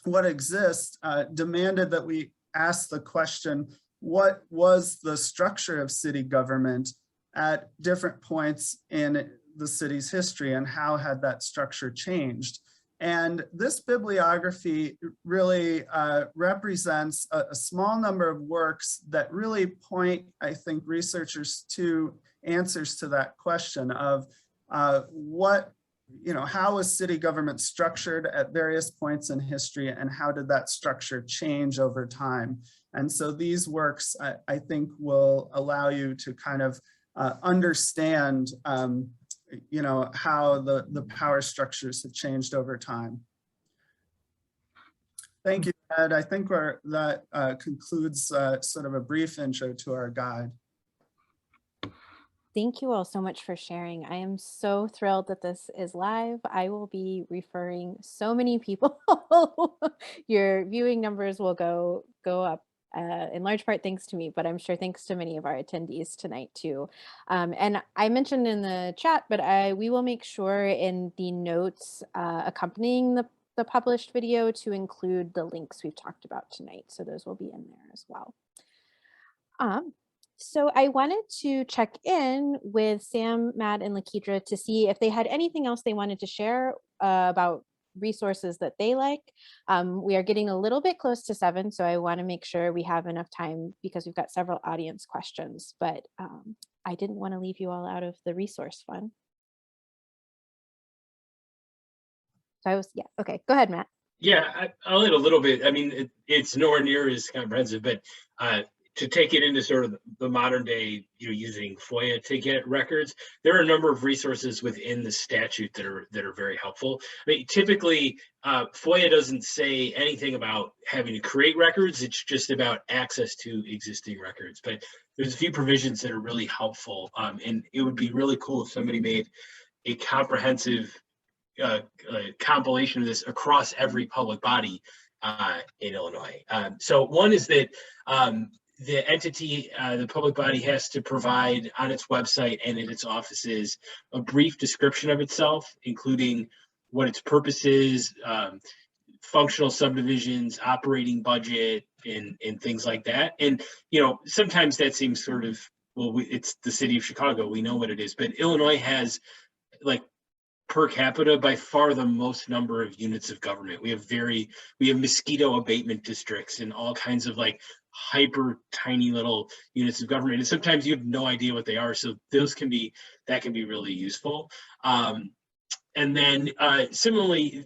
what exists demanded that we ask the question, what was the structure of city government at different points in the city's history, and how had that structure changed. And this bibliography really represents a small number of works that really point, I think, researchers to answers to that question of how was city government structured at various points in history, and how did that structure change over time? And so these works, I think, will allow you to kind of understand how the power structures have changed over time. Thank you, Ed. I think that concludes sort of a brief intro to our guide. Thank you all so much for sharing. I am so thrilled that this is live. I will be referring so many people. Your viewing numbers will go up in large part thanks to me, but I'm sure thanks to many of our attendees tonight too. And I mentioned in the chat, but we will make sure in the notes accompanying the published video to include the links we've talked about tonight. So those will be in there as well. So I wanted to check in with Sam, Matt, and Lakidra to see if they had anything else they wanted to share about resources that they like. We are getting a little bit close to 7, so I want to make sure we have enough time because we've got several audience questions, but I didn't want to leave you all out of the resource fund. So okay, go ahead, Matt. Yeah, I'll add a little bit. I mean, it's nowhere near as comprehensive, but to take it into sort of the modern day, using FOIA to get records, there are a number of resources within the statute that are very helpful. I mean, typically, FOIA doesn't say anything about having to create records. It's just about access to existing records. But there's a few provisions that are really helpful, and it would be really cool if somebody made a comprehensive compilation of this across every public body in Illinois. So one is that the entity, the public body, has to provide on its website and in its offices a brief description of itself, including what its purpose is, functional subdivisions, operating budget, and things like that. And sometimes that seems sort of, well, it's the city of Chicago, we know what it is, but Illinois has, like, per capita, by far the most number of units of government. We have mosquito abatement districts and all kinds of like hyper tiny little units of government, and sometimes you have no idea what they are. So that can be really useful. And then similarly,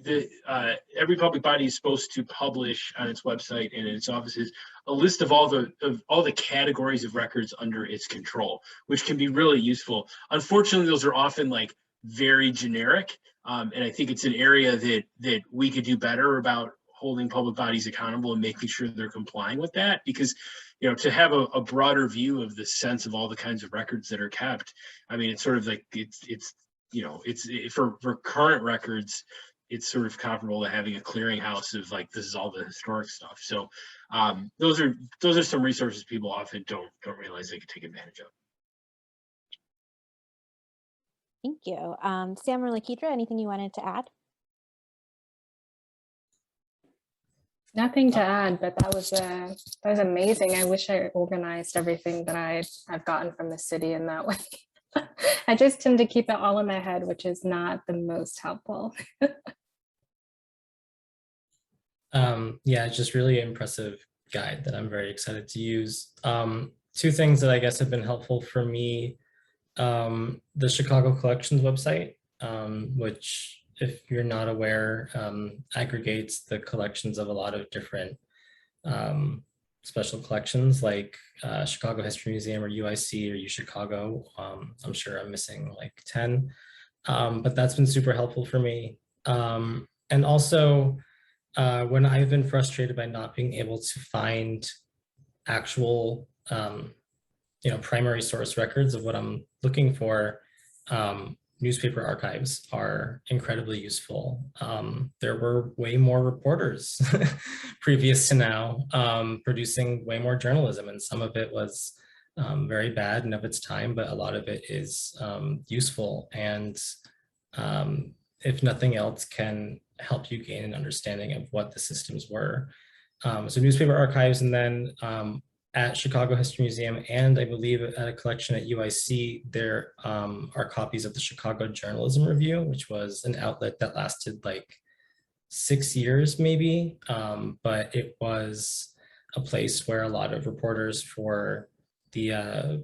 every public body is supposed to publish on its website and in its offices a list of all the categories of records under its control, which can be really useful. Unfortunately, those are often like very generic, and I think it's an area that we could do better about holding public bodies accountable and making sure they're complying with that, because to have a broader view of the sense of all the kinds of records that are kept, I mean, it's sort of like it's for current records, it's sort of comparable to having a clearinghouse of like, this is all the historic stuff. So those are some resources people often don't realize they could take advantage of. Thank you. Sam or Lakidra, anything you wanted to add? Nothing to add, but that was amazing. I wish I organized everything that I've gotten from the city in that way. I just tend to keep it all in my head, which is not the most helpful. Yeah, just really impressive guide that I'm very excited to use. 2 things that I guess have been helpful for me. The Chicago Collections website, which, if you're not aware, aggregates the collections of a lot of different special collections, like Chicago History Museum or UIC or UChicago. I'm sure I'm missing like 10, but that's been super helpful for me. And also, when I've been frustrated by not being able to find actual primary source records of what I'm looking for, newspaper archives are incredibly useful. There were way more reporters previous to now producing way more journalism, and some of it was very bad and of its time, but a lot of it is useful, and if nothing else, can help you gain an understanding of what the systems were. So newspaper archives, and then at Chicago History Museum, and I believe at a collection at UIC, there are copies of the Chicago Journalism Review, which was an outlet that lasted like 6 years maybe, but it was a place where a lot of reporters for the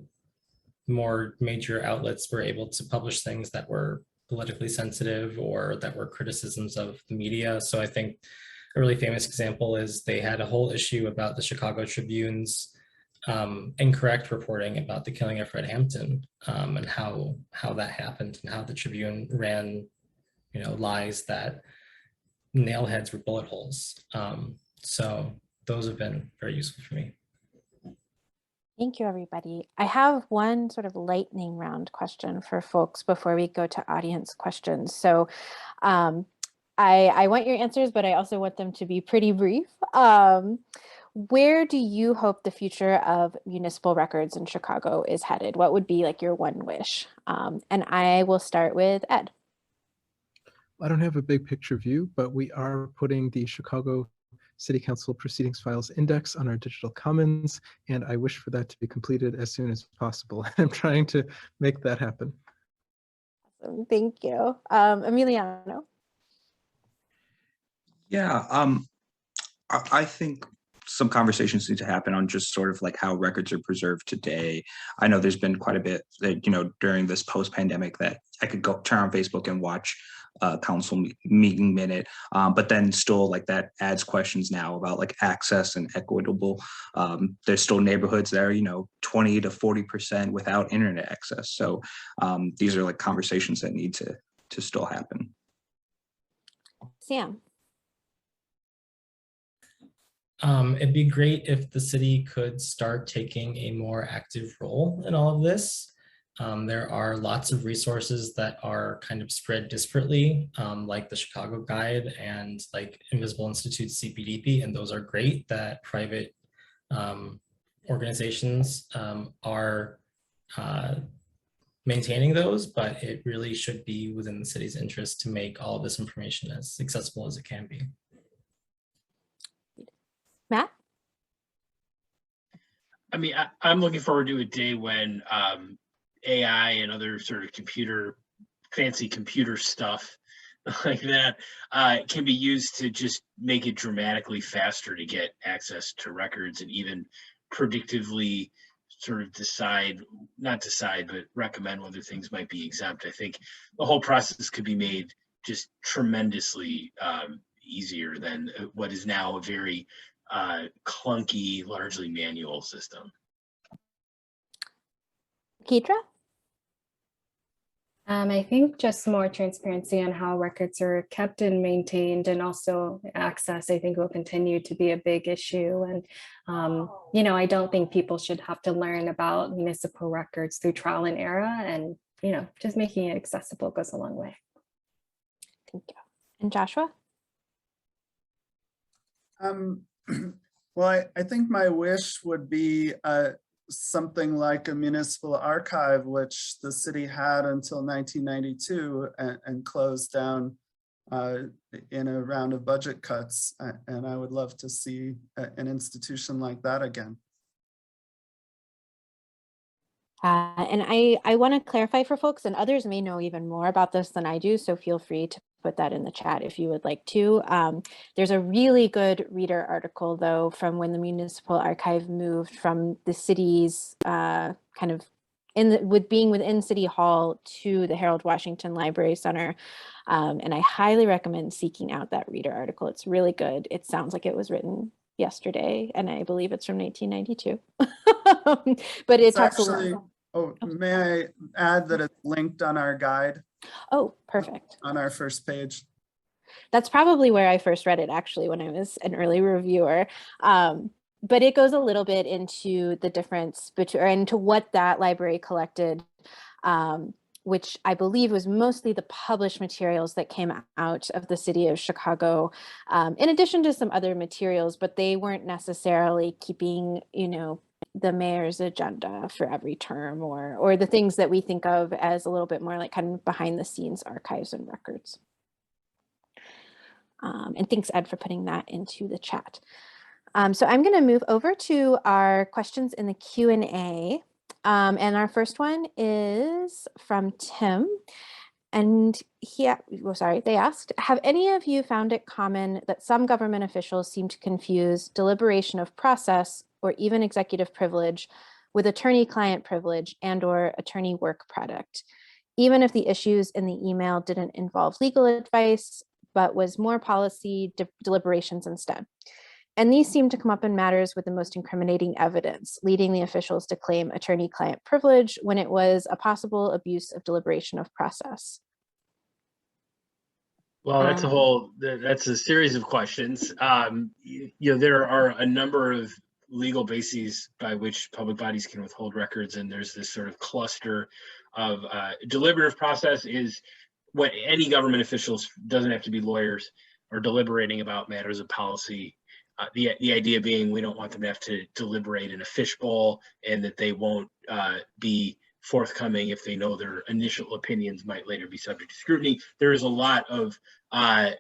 more major outlets were able to publish things that were politically sensitive or that were criticisms of the media. So I think a really famous example is they had a whole issue about the Chicago Tribune's incorrect reporting about the killing of Fred Hampton, and how that happened, and how the Tribune ran, lies that nail heads were bullet holes. So those have been very useful for me. Thank you, everybody. I have one sort of lightning round question for folks before we go to audience questions. So I want your answers, but I also want them to be pretty brief. Where do you hope the future of municipal records in Chicago is headed? What would be like your one wish? And I will start with Ed. I don't have a big picture view, but we are putting the Chicago City Council Proceedings Files Index on our digital commons, and I wish for that to be completed as soon as possible. I'm trying to make that happen. Awesome. Thank you. Emiliano. Yeah, I think some conversations need to happen on just sort of like how records are preserved today. I know there's been quite a bit that, during this post-pandemic that I could go turn on Facebook and watch council meeting minute, but then still like that adds questions now about like access and equitable. There's still neighborhoods that are 20 to 40% without internet access. So these are like conversations that need to still happen. Sam. It'd be great if the city could start taking a more active role in all of this. There are lots of resources that are kind of spread disparately, like the Chicago Guide and like Invisible Institute CPDP, and those are great that private organizations are maintaining those, but it really should be within the city's interest to make all of this information as accessible as it can be. Matt? I mean, I'm looking forward to a day when AI and other sort of fancy computer stuff like that can be used to just make it dramatically faster to get access to records, and even predictively sort of but recommend whether things might be exempt. I think the whole process could be made just tremendously easier than what is now a very clunky, largely manual system. Keitra? I think just more transparency on how records are kept and maintained, and also access, I think, will continue to be a big issue. And, I don't think people should have to learn about municipal records through trial and error, and, just making it accessible goes a long way. Thank you. And Joshua? Well, I think my wish would be something like a municipal archive, which the city had until 1992 and closed down in a round of budget cuts. And I would love to see an institution like that again. And I want to clarify for folks, and others may know even more about this than I do, so feel free to put that in the chat if you would like to. There's a really good reader article, though, from when the Municipal Archive moved from the city's kind of being within City Hall to the Harold Washington Library Center. And I highly recommend seeking out that reader article. It's really good. It sounds like it was written yesterday, and I believe it's from 1992. But it talks actually, may I add that it's linked on our guide? Oh, perfect. On our first page. That's probably where I first read it, actually, when I was an early reviewer. But it goes a little bit into the difference between, or into what that library collected, which I believe was mostly the published materials that came out of the city of Chicago, in addition to some other materials, but they weren't necessarily keeping, the mayor's agenda for every term, or the things that we think of as a little bit more like kind of behind the scenes archives and records. And thanks, Ed, for putting that into the chat. So I'm going to move over to our questions in the Q&A. And our first one is from Tim. And they asked, have any of you found it common that some government officials seem to confuse deliberation of process or even executive privilege with attorney-client privilege and/or attorney work product, even if the issues in the email didn't involve legal advice, but was more policy deliberations instead? And these seem to come up in matters with the most incriminating evidence, leading the officials to claim attorney-client privilege when it was a possible abuse of deliberation of process. Well, that's a series of questions. There are a number of legal bases by which public bodies can withhold records, and there's this sort of cluster of deliberative process is what any government officials, doesn't have to be lawyers, are deliberating about matters of policy. The idea being we don't want them to have to deliberate in a fishbowl, and that they won't be forthcoming if they know their initial opinions might later be subject to scrutiny. There is a lot of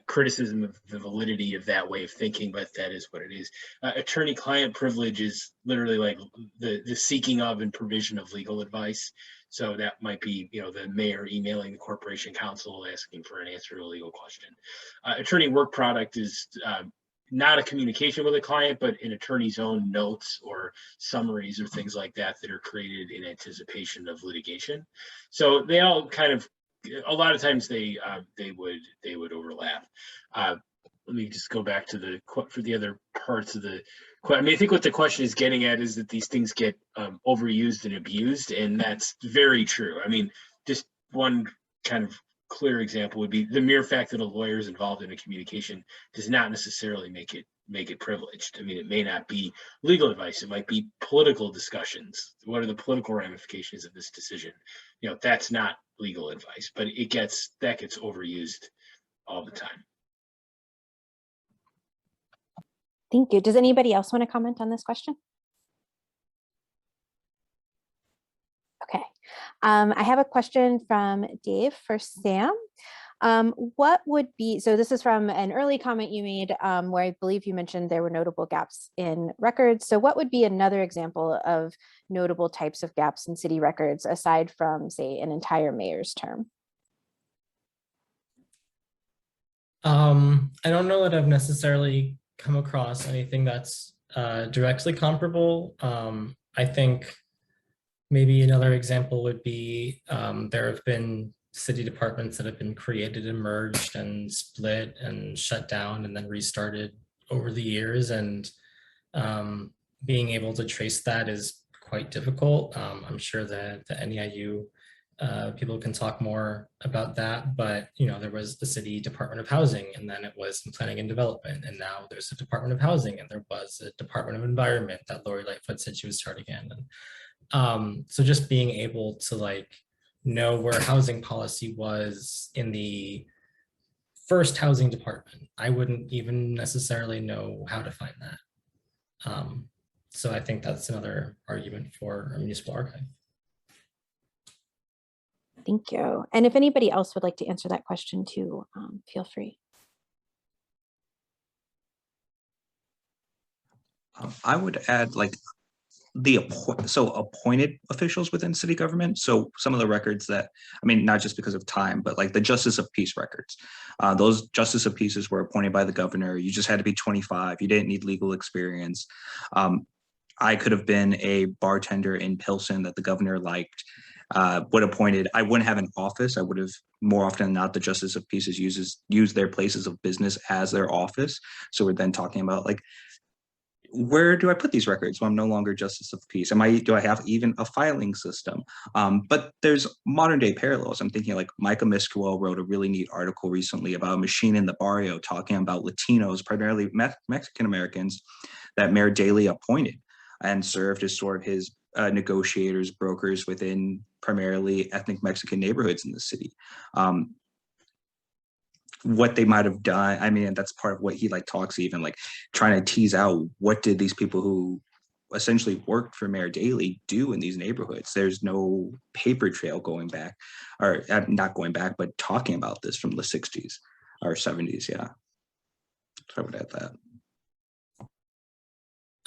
criticism of the validity of that way of thinking, but that is what it is. Attorney-client privilege is literally like the seeking of and provision of legal advice. So that might be, the mayor emailing the corporation counsel asking for an answer to a legal question. Attorney work product is not a communication with a client, but an attorney's own notes or summaries or things like that that are created in anticipation of litigation. So they all kind of, a lot of times they would overlap. Let me just go back to for the other parts of the question. I think what the question is getting at is that these things get overused and abused, and that's very true. Just one kind of clear example would be the mere fact that a lawyer is involved in a communication does not necessarily make it privileged. It may not be legal advice. It might be political discussions. What are the political ramifications of this decision? That's not legal advice, but that gets overused all the time. Thank you. Does anybody else want to comment on this question? Okay. I have a question from Dave for Sam. What would be, so this is from an early comment you made where I believe you mentioned there were notable gaps in records. So what would be another example of notable types of gaps in city records aside from, say, an entire mayor's term? I don't know that I've necessarily come across anything that's directly comparable. I think maybe another example would be there have been city departments that have been created and merged and split and shut down and then restarted over the years, and being able to trace that is quite difficult. I'm sure that the NEIU people can talk more about that, but there was the City Department of Housing, and then it was Planning and Development, and now there's a Department of Housing, and there was a Department of Environment that Lori Lightfoot said she was starting in. And so just being able to know where housing policy was in the first housing department, I wouldn't even necessarily know how to find that. So I think that's another argument for a municipal archive. Thank you. And if anybody else would like to answer that question too, feel free. I would add appointed officials within city government. So some of the records that, not just because of time, but the Justice of Peace records. Those Justice of Peaces were appointed by the governor. You just had to be 25. You didn't need legal experience. I could have been a bartender in Pilsen that the governor liked, would appointed. I wouldn't have an office. I would have, more often than not, the Justice of Peace use their places of business as their office. So we're then talking about where do I put these records when I'm no longer Justice of Peace? Do I have even a filing system? But there's modern day parallels. I'm thinking Micah Miscuel wrote a really neat article recently about a machine in the barrio talking about Latinos, primarily Mexican Americans, that Mayor Daley appointed and served as sort of his negotiators, brokers within primarily ethnic Mexican neighborhoods in the city. What they might have done, and that's part of what he talks, even trying to tease out what did these people who essentially worked for Mayor Daley do in these neighborhoods. There's no paper trail going back, or not going back, but talking about this from the 60s or 70s. Yeah, so I would add that.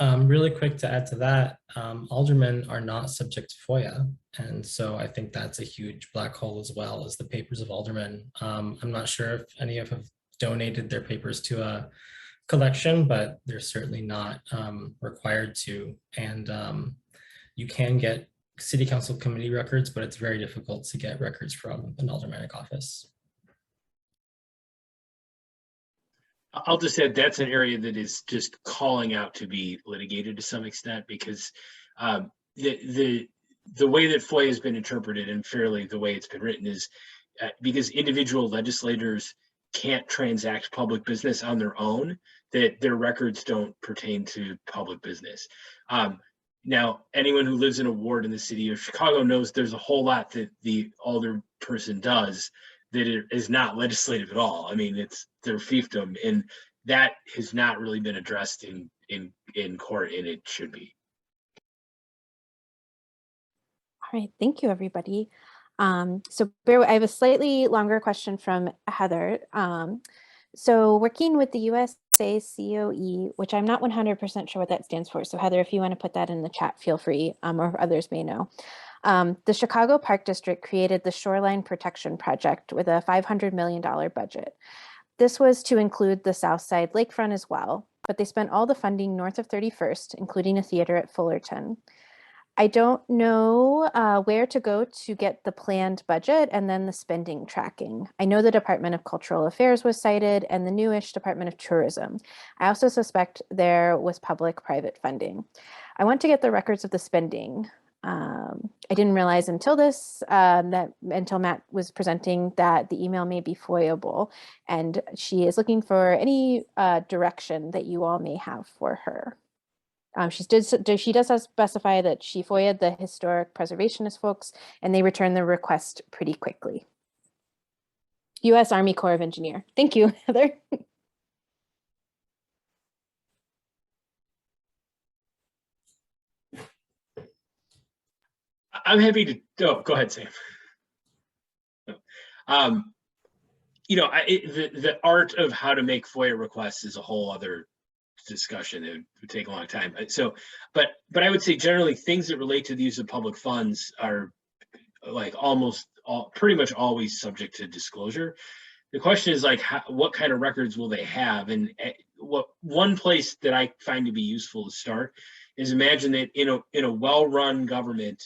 Really quick to add to that, aldermen are not subject to FOIA. And so I think that's a huge black hole as well as the papers of aldermen. I'm not sure if any of have donated their papers to a collection, but they're certainly not required to. And you can get city council committee records, but it's very difficult to get records from an aldermanic office. I'll just add that's an area that is just calling out to be litigated to some extent, because the way that FOIA has been interpreted, and fairly the way it's been written, is because individual legislators can't transact public business on their own, that their records don't pertain to public business. Now, anyone who lives in a ward in the city of Chicago knows there's a whole lot that the alder person does that it is not legislative at all. I mean, it's their fiefdom, and that has not really been addressed in court, and it should be. All right, thank you, everybody. So I have a slightly longer question from Heather. So working with the USA COE, which I'm not 100% sure what that stands for. So Heather, if you want to put that in the chat, feel free, or others may know. The Chicago Park District created the Shoreline Protection Project with a $500 million budget. This was to include the South Side lakefront as well, but they spent all the funding north of 31st, including a theater at Fullerton. I don't know where to go to get the planned budget and then the spending tracking. I know the Department of Cultural Affairs was cited and the newish Department of Tourism. I also suspect there was public-private funding. I want to get the records of the spending. I didn't realize until until Matt was presenting that the email may be FOIA-able, and she is looking for any direction that you all may have for her. She does specify that she FOIA'd the historic preservationist folks, and they returned the request pretty quickly. U.S. Army Corps of Engineer. Thank you, Heather. I'm happy to go ahead, Sam. You know, the art of how to make FOIA requests is a whole other discussion. It would take a long time. So, but I would say generally things that relate to the use of public funds are like pretty much always subject to disclosure. The question is like, what kind of records will they have? And one place that I find to be useful to start is imagine that in a well-run government,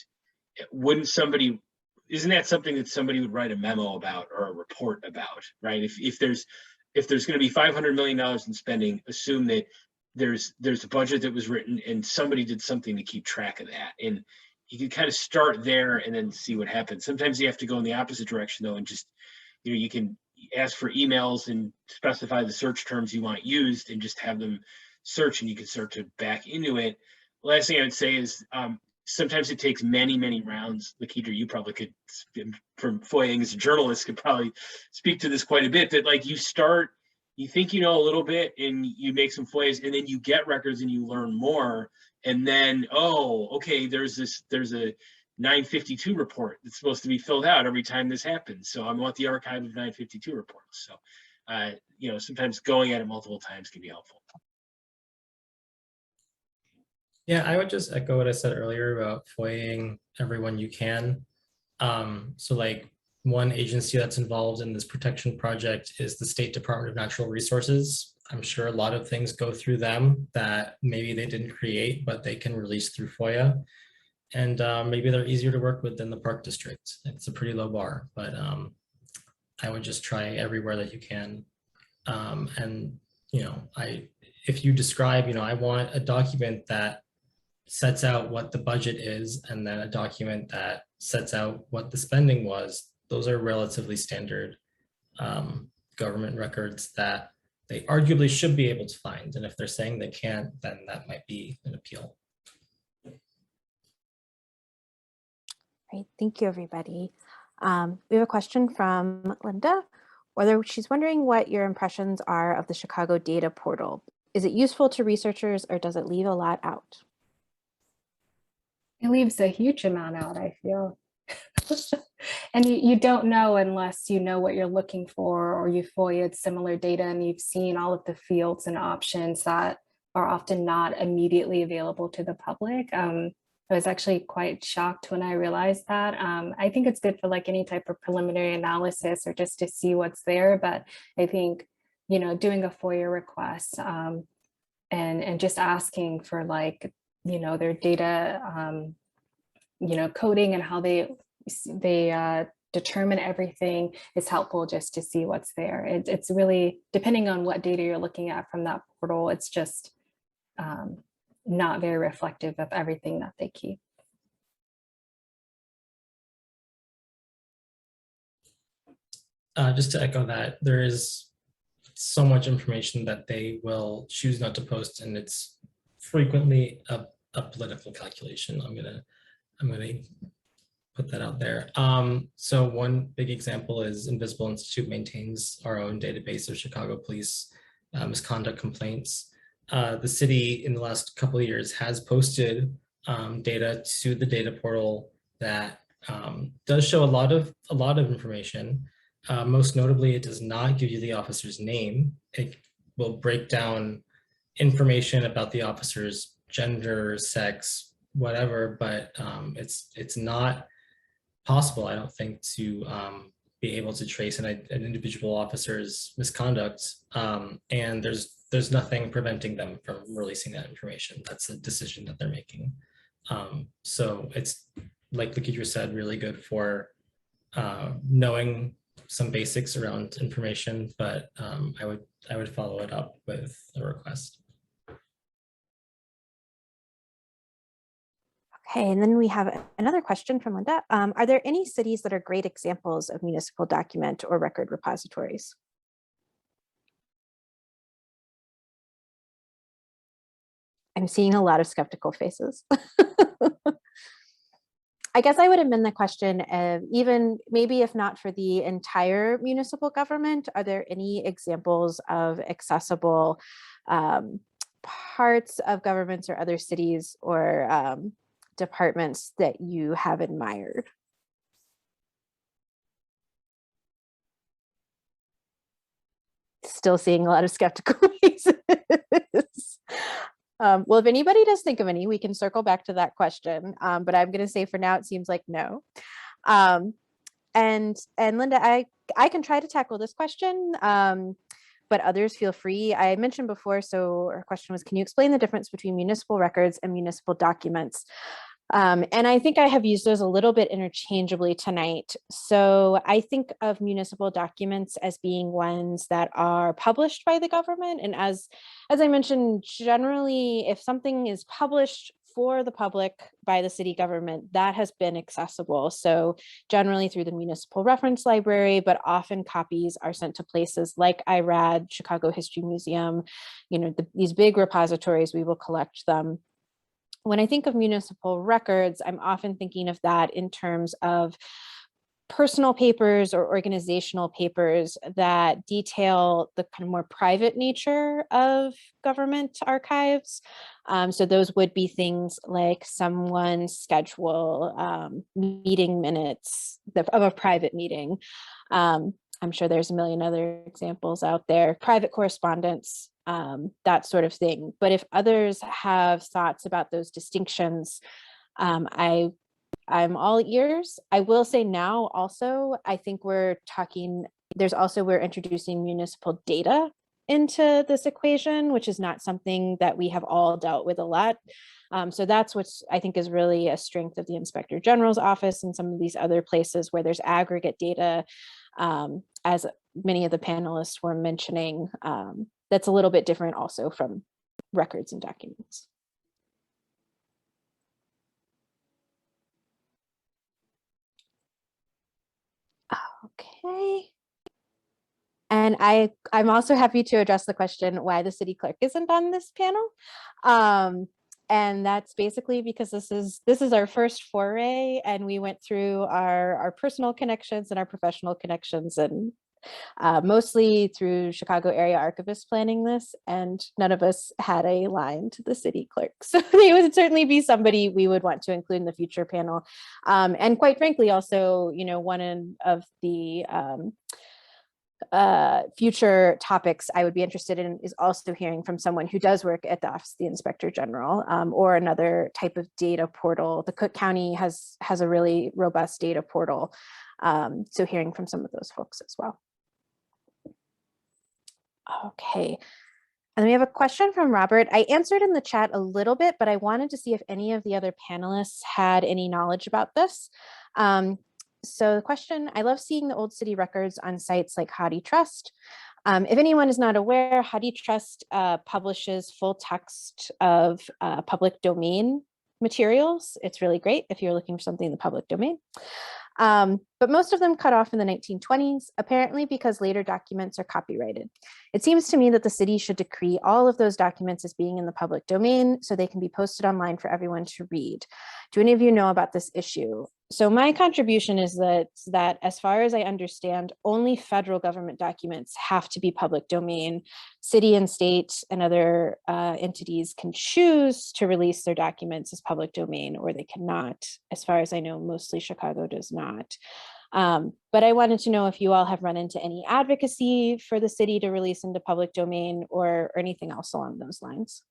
isn't that something that somebody would write a memo about or a report about, right? If there's going to be $500 million in spending, assume that there's a budget that was written and somebody did something to keep track of that. And you can kind of start there and then see what happens. Sometimes you have to go in the opposite direction though, and just, you can ask for emails and specify the search terms you want used and just have them search, and you can start to back into it. Last thing I would say is sometimes it takes many, many rounds. Lakita, you probably could, from FOIAing as a journalist, could probably speak to this quite a bit, that like you think you know a little bit and you make some FOIAs and then you get records and you learn more. And then, oh, okay, there's a 952 report that's supposed to be filled out every time this happens. So I want the archive of 952 reports. So, sometimes going at it multiple times can be helpful. Yeah, I would just echo what I said earlier about FOIAing everyone you can. So like one agency that's involved in this protection project is the State Department of Natural Resources. I'm sure a lot of things go through them that maybe they didn't create, but they can release through FOIA. And maybe they're easier to work with than the Park District. It's a pretty low bar, but I would just try everywhere that you can. And, if you describe, I want a document that sets out what the budget is, and then a document that sets out what the spending was. Those are relatively standard government records that they arguably should be able to find. And if they're saying they can't, then that might be an appeal. Great, thank you, everybody. We have a question from Linda, whether she's wondering what your impressions are of the Chicago data portal. Is it useful to researchers or does it leave a lot out? It leaves a huge amount out, I feel. And you don't know unless you know what you're looking for, or you FOIA'd similar data and you've seen all of the fields and options that are often not immediately available to the public. I was actually quite shocked when I realized that. I think it's good for like any type of preliminary analysis or just to see what's there. But I think, you know, doing a FOIA request and just asking for like, you know, their data, you know, coding and how they determine everything is helpful just to see what's there. It's really, depending on what data you're looking at from that portal, it's just not very reflective of everything that they keep. Just to echo that, there is so much information that they will choose not to post, and it's frequently a political calculation. I'm gonna put that out there. So one big example is Invisible Institute maintains our own database of Chicago police misconduct complaints. The city in the last couple of years has posted data to the data portal that does show a lot of information. Most notably, it does not give you the officer's name. It will break down information about the officer's gender, sex, whatever, but it's not possible, I don't think, to be able to trace an individual officer's misconduct, and there's nothing preventing them from releasing that information. That's a decision that they're making. So it's, like Lakidra said, really good for knowing some basics around information, but I would follow it up with a request. Okay, and then we have another question from Linda. Are there any cities that are great examples of municipal document or record repositories? I'm seeing a lot of skeptical faces. I guess I would amend the question of, even maybe if not for the entire municipal government, are there any examples of accessible parts of governments or other cities or departments that you have admired? Still seeing a lot of skeptical faces. Well, if anybody does think of any, we can circle back to that question. But I'm going to say for now, it seems like no. And Linda, I can try to tackle this question, but others feel free. I mentioned before, so our question was, can you explain the difference between municipal records and municipal documents? And I think I have used those a little bit interchangeably tonight. So I think of municipal documents as being ones that are published by the government. And as I mentioned, generally, if something is published for the public by the city government, that has been accessible. So generally through the municipal reference library, but often copies are sent to places like IRAD, Chicago History Museum, you know, these big repositories, we will collect them. When I think of municipal records, I'm often thinking of that in terms of personal papers or organizational papers that detail the kind of more private nature of government archives. So those would be things like someone's schedule, meeting minutes of a private meeting. I'm sure there's a million other examples out there, private correspondence, that sort of thing. But if others have thoughts about those distinctions, I'm all ears. I will say now also, I think we're introducing municipal data into this equation, which is not something that we have all dealt with a lot. So that's what I think is really a strength of the Inspector General's office and some of these other places where there's aggregate data, as many of the panelists were mentioning, that's a little bit different also from records and documents. Okay. And I'm also happy to address the question why the city clerk isn't on this panel. And that's basically because this is our first foray, and we went through our personal connections and our professional connections, and mostly through Chicago area archivists planning this, and none of us had a line to the city clerk. So they would certainly be somebody we would want to include in the future panel. And quite frankly, also, you know, one of the future topics I would be interested in is also hearing from someone who does work at the Office of the Inspector General, or another type of data portal. The Cook County has a really robust data portal. So hearing from some of those folks as well. Okay. And then we have a question from Robert. I answered in the chat a little bit, but I wanted to see if any of the other panelists had any knowledge about this. So the question, I love seeing the old city records on sites like HathiTrust. If anyone is not aware, HathiTrust publishes full text of public domain materials. It's really great if you're looking for something in the public domain. But most of them cut off in the 1920s, apparently because later documents are copyrighted. It seems to me that the city should decree all of those documents as being in the public domain so they can be posted online for everyone to read. Do any of you know about this issue? So my contribution is that as far as I understand, only federal government documents have to be public domain. City and state and other entities can choose to release their documents as public domain, or they cannot. As far as I know, mostly Chicago does not. But I wanted to know if you all have run into any advocacy for the city to release into public domain or anything else along those lines.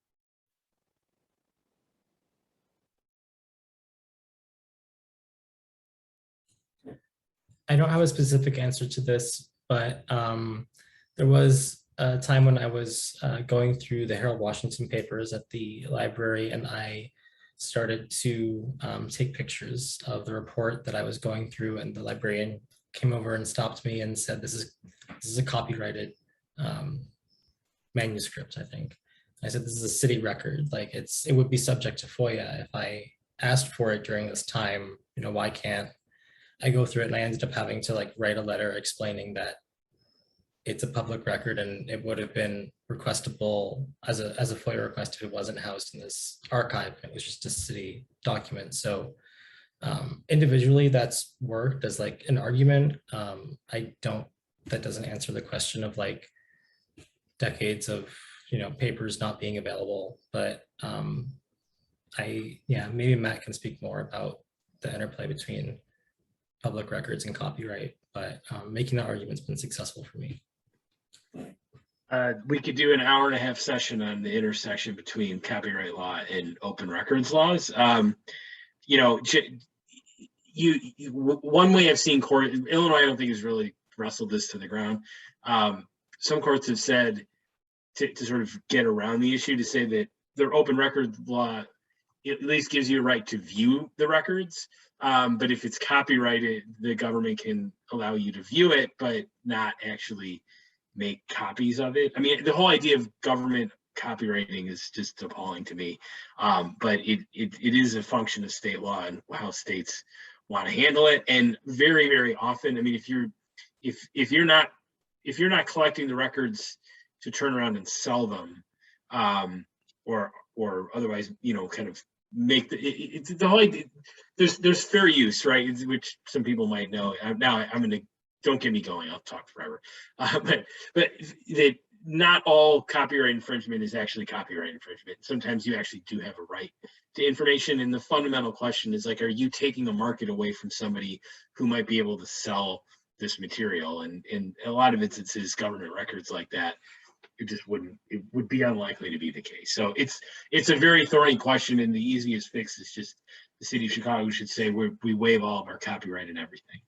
I don't have a specific answer to this, but there was a time when I was going through the Harold Washington papers at the library, and I started to take pictures of the report that I was going through, and the librarian came over and stopped me and said, this is a copyrighted manuscript, I think. I said, this is a city record, like it would be subject to FOIA if I asked for it during this time, you know, why can't I go through it? And I ended up having to like write a letter explaining that it's a public record and it would have been requestable as a FOIA request if it wasn't housed in this archive. It was just a city document. So individually that's worked as like an argument. That doesn't answer the question of like decades of, you know, papers not being available, but maybe Matt can speak more about the interplay between public records and copyright, but making that argument's been successful for me. We could do an hour-and-a-half session on the intersection between copyright law and open records laws. You know, one way I've seen court, Illinois, I don't think has really wrestled this to the ground. Some courts have said to sort of get around the issue, to say that their open record law at least gives you a right to view the records. But if it's copyrighted, the government can allow you to view it, but not actually make copies of it. I mean, the whole idea of government copywriting is just appalling to me. But it is a function of state law and how states want to handle it. And very, very often, I mean, if you're not collecting the records to turn around and sell them, or otherwise, you know, kind of make the whole idea, there's fair use, right? Which some people might know. Now I'm gonna, don't get me going, I'll talk forever. But that not all copyright infringement is actually copyright infringement. Sometimes you actually do have a right to information. And the fundamental question is like, are you taking a market away from somebody who might be able to sell this material? And a lot of instances, government records like that, it would be unlikely to be the case. So it's a very thorny question, and the easiest fix is just the city of Chicago should say we waive all of our copyright and everything.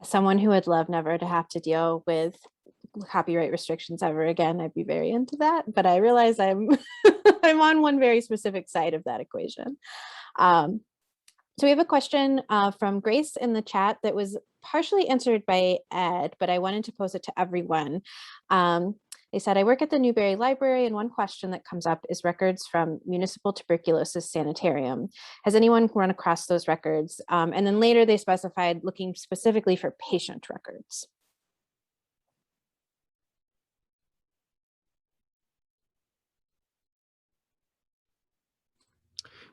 Someone who would love never to have to deal with copyright restrictions ever again, I'd be very into that. But I realize I'm I'm on one very specific side of that equation. So we have a question from Grace in the chat that was partially answered by Ed, but I wanted to pose it to everyone. They said, I work at the Newberry Library, and one question that comes up is records from Municipal Tuberculosis Sanitarium. Has anyone run across those records? And then later they specified looking specifically for patient records.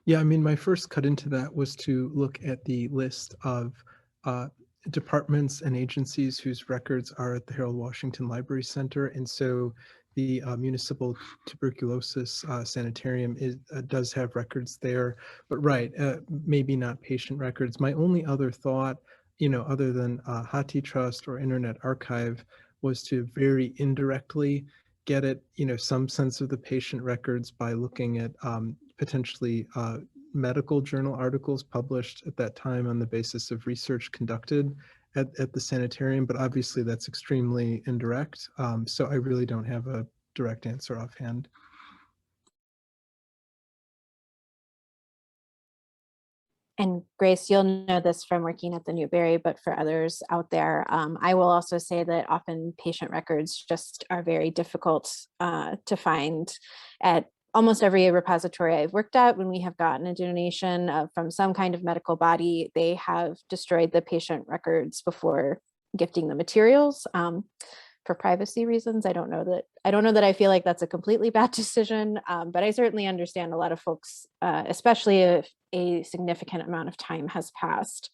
Yeah, I mean, my first cut into that was to look at the list of departments and agencies whose records are at the Harold Washington Library Center. And so the Municipal Tuberculosis Sanitarium does have records there, but right, maybe not patient records. My only other thought other than HathiTrust or Internet Archive, was to very indirectly get at, some sense of the patient records by looking at potentially medical journal articles published at that time on the basis of research conducted at the sanitarium. But obviously that's extremely indirect. So I really don't have a direct answer offhand. And Grace, you'll know this from working at the Newberry, but for others out there, I will also say that often patient records just are very difficult to find at almost every repository I've worked at. When we have gotten a donation from some kind of medical body, they have destroyed the patient records before gifting the materials. For privacy reasons, I don't know that I feel like that's a completely bad decision, but I certainly understand a lot of folks, especially if a significant amount of time has passed,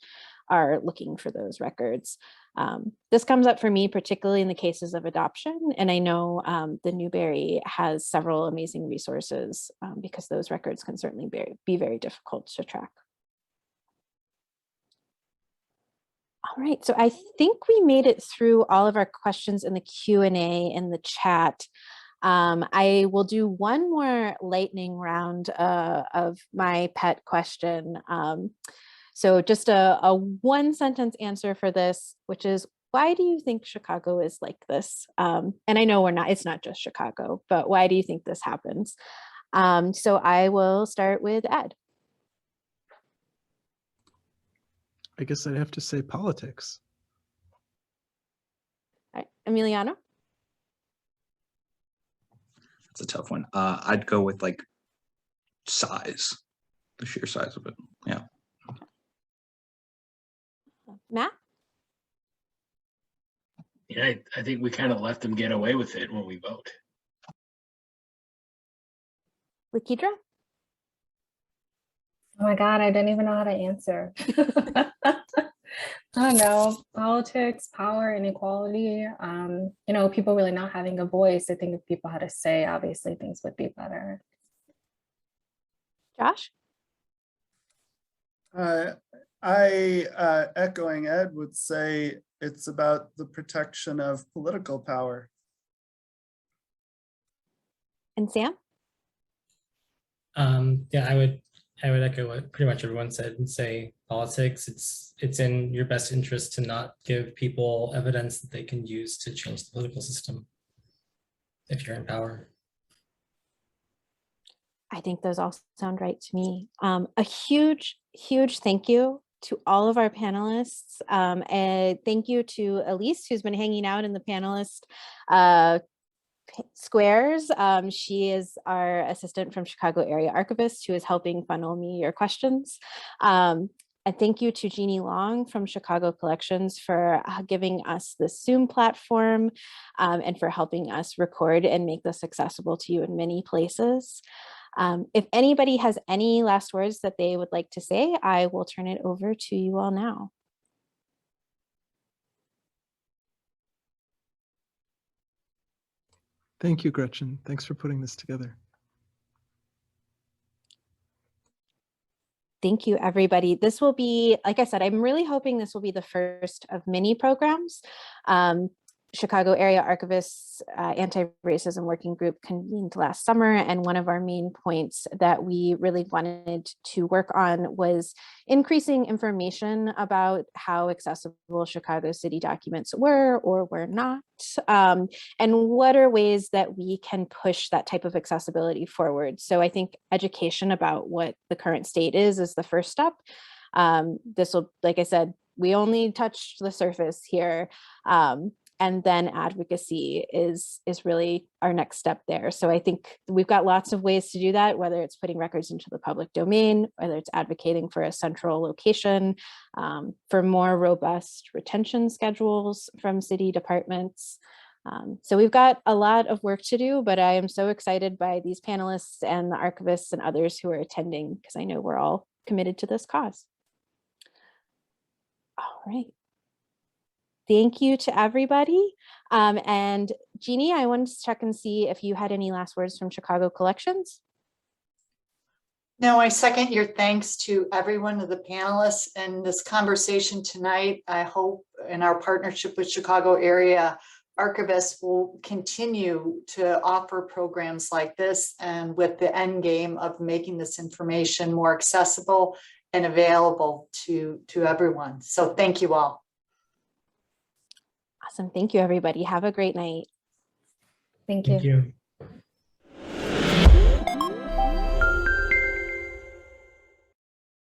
are looking for those records. This comes up for me, particularly in the cases of adoption, and I know the Newberry has several amazing resources because those records can certainly be very difficult to track. All right, so I think we made it through all of our questions in the Q&A in the chat. I will do one more lightning round of my pet question. So just a one sentence answer for this, which is, why do you think Chicago is like this? And I know it's not just Chicago, but why do you think this happens? So I will start with Ed. I guess I'd have to say politics. All right. Emiliano? That's a tough one. I'd go with like size, the sheer size of it. Yeah. Matt? Yeah, I think we kind of let them get away with it when we vote. Lakidra? Oh my God, I don't even know how to answer. I don't know, politics, power, inequality, people really not having a voice. I think if people had a say, obviously things would be better. Josh? Echoing Ed, would say it's about the protection of political power. And Sam? Yeah, I would echo what pretty much everyone said and say politics. It's in your best interest to not give people evidence that they can use to change the political system if you're in power. I think those all sound right to me. A huge thank you to all of our panelists. And thank you to Elise, who's been hanging out in the panelist squares. She is our assistant from Chicago Area Archivists who is helping funnel me your questions. And thank you to Jeannie Long from Chicago Collections for giving us this Zoom platform and for helping us record and make this accessible to you in many places. If anybody has any last words that they would like to say, I will turn it over to you all now. Thank you, Gretchen. Thanks for putting this together. Thank you, everybody. This will be, like I said, I'm really hoping this will be the first of many programs. Chicago Area Archivists Anti-Racism Working Group convened last summer, and one of our main points that we really wanted to work on was increasing information about how accessible Chicago city documents were or were not, and what are ways that we can push that type of accessibility forward. So I think education about what the current state is the first step. This will, like I said, we only touched the surface here. And then advocacy is really our next step there. So I think we've got lots of ways to do that, whether it's putting records into the public domain, whether it's advocating for a central location, for more robust retention schedules from city departments. So we've got a lot of work to do, but I am so excited by these panelists and the archivists and others who are attending, because I know we're all committed to this cause. All right. Thank you to everybody. And Jeannie, I wanted to check and see if you had any last words from Chicago Collections. No, I second your thanks to every one of the panelists and this conversation tonight. I hope in our partnership with Chicago Area Archivists will continue to offer programs like this, and with the end game of making this information more accessible and available to everyone. So thank you all. Awesome. Thank you, everybody. Have a great night. Thank you. Thank you.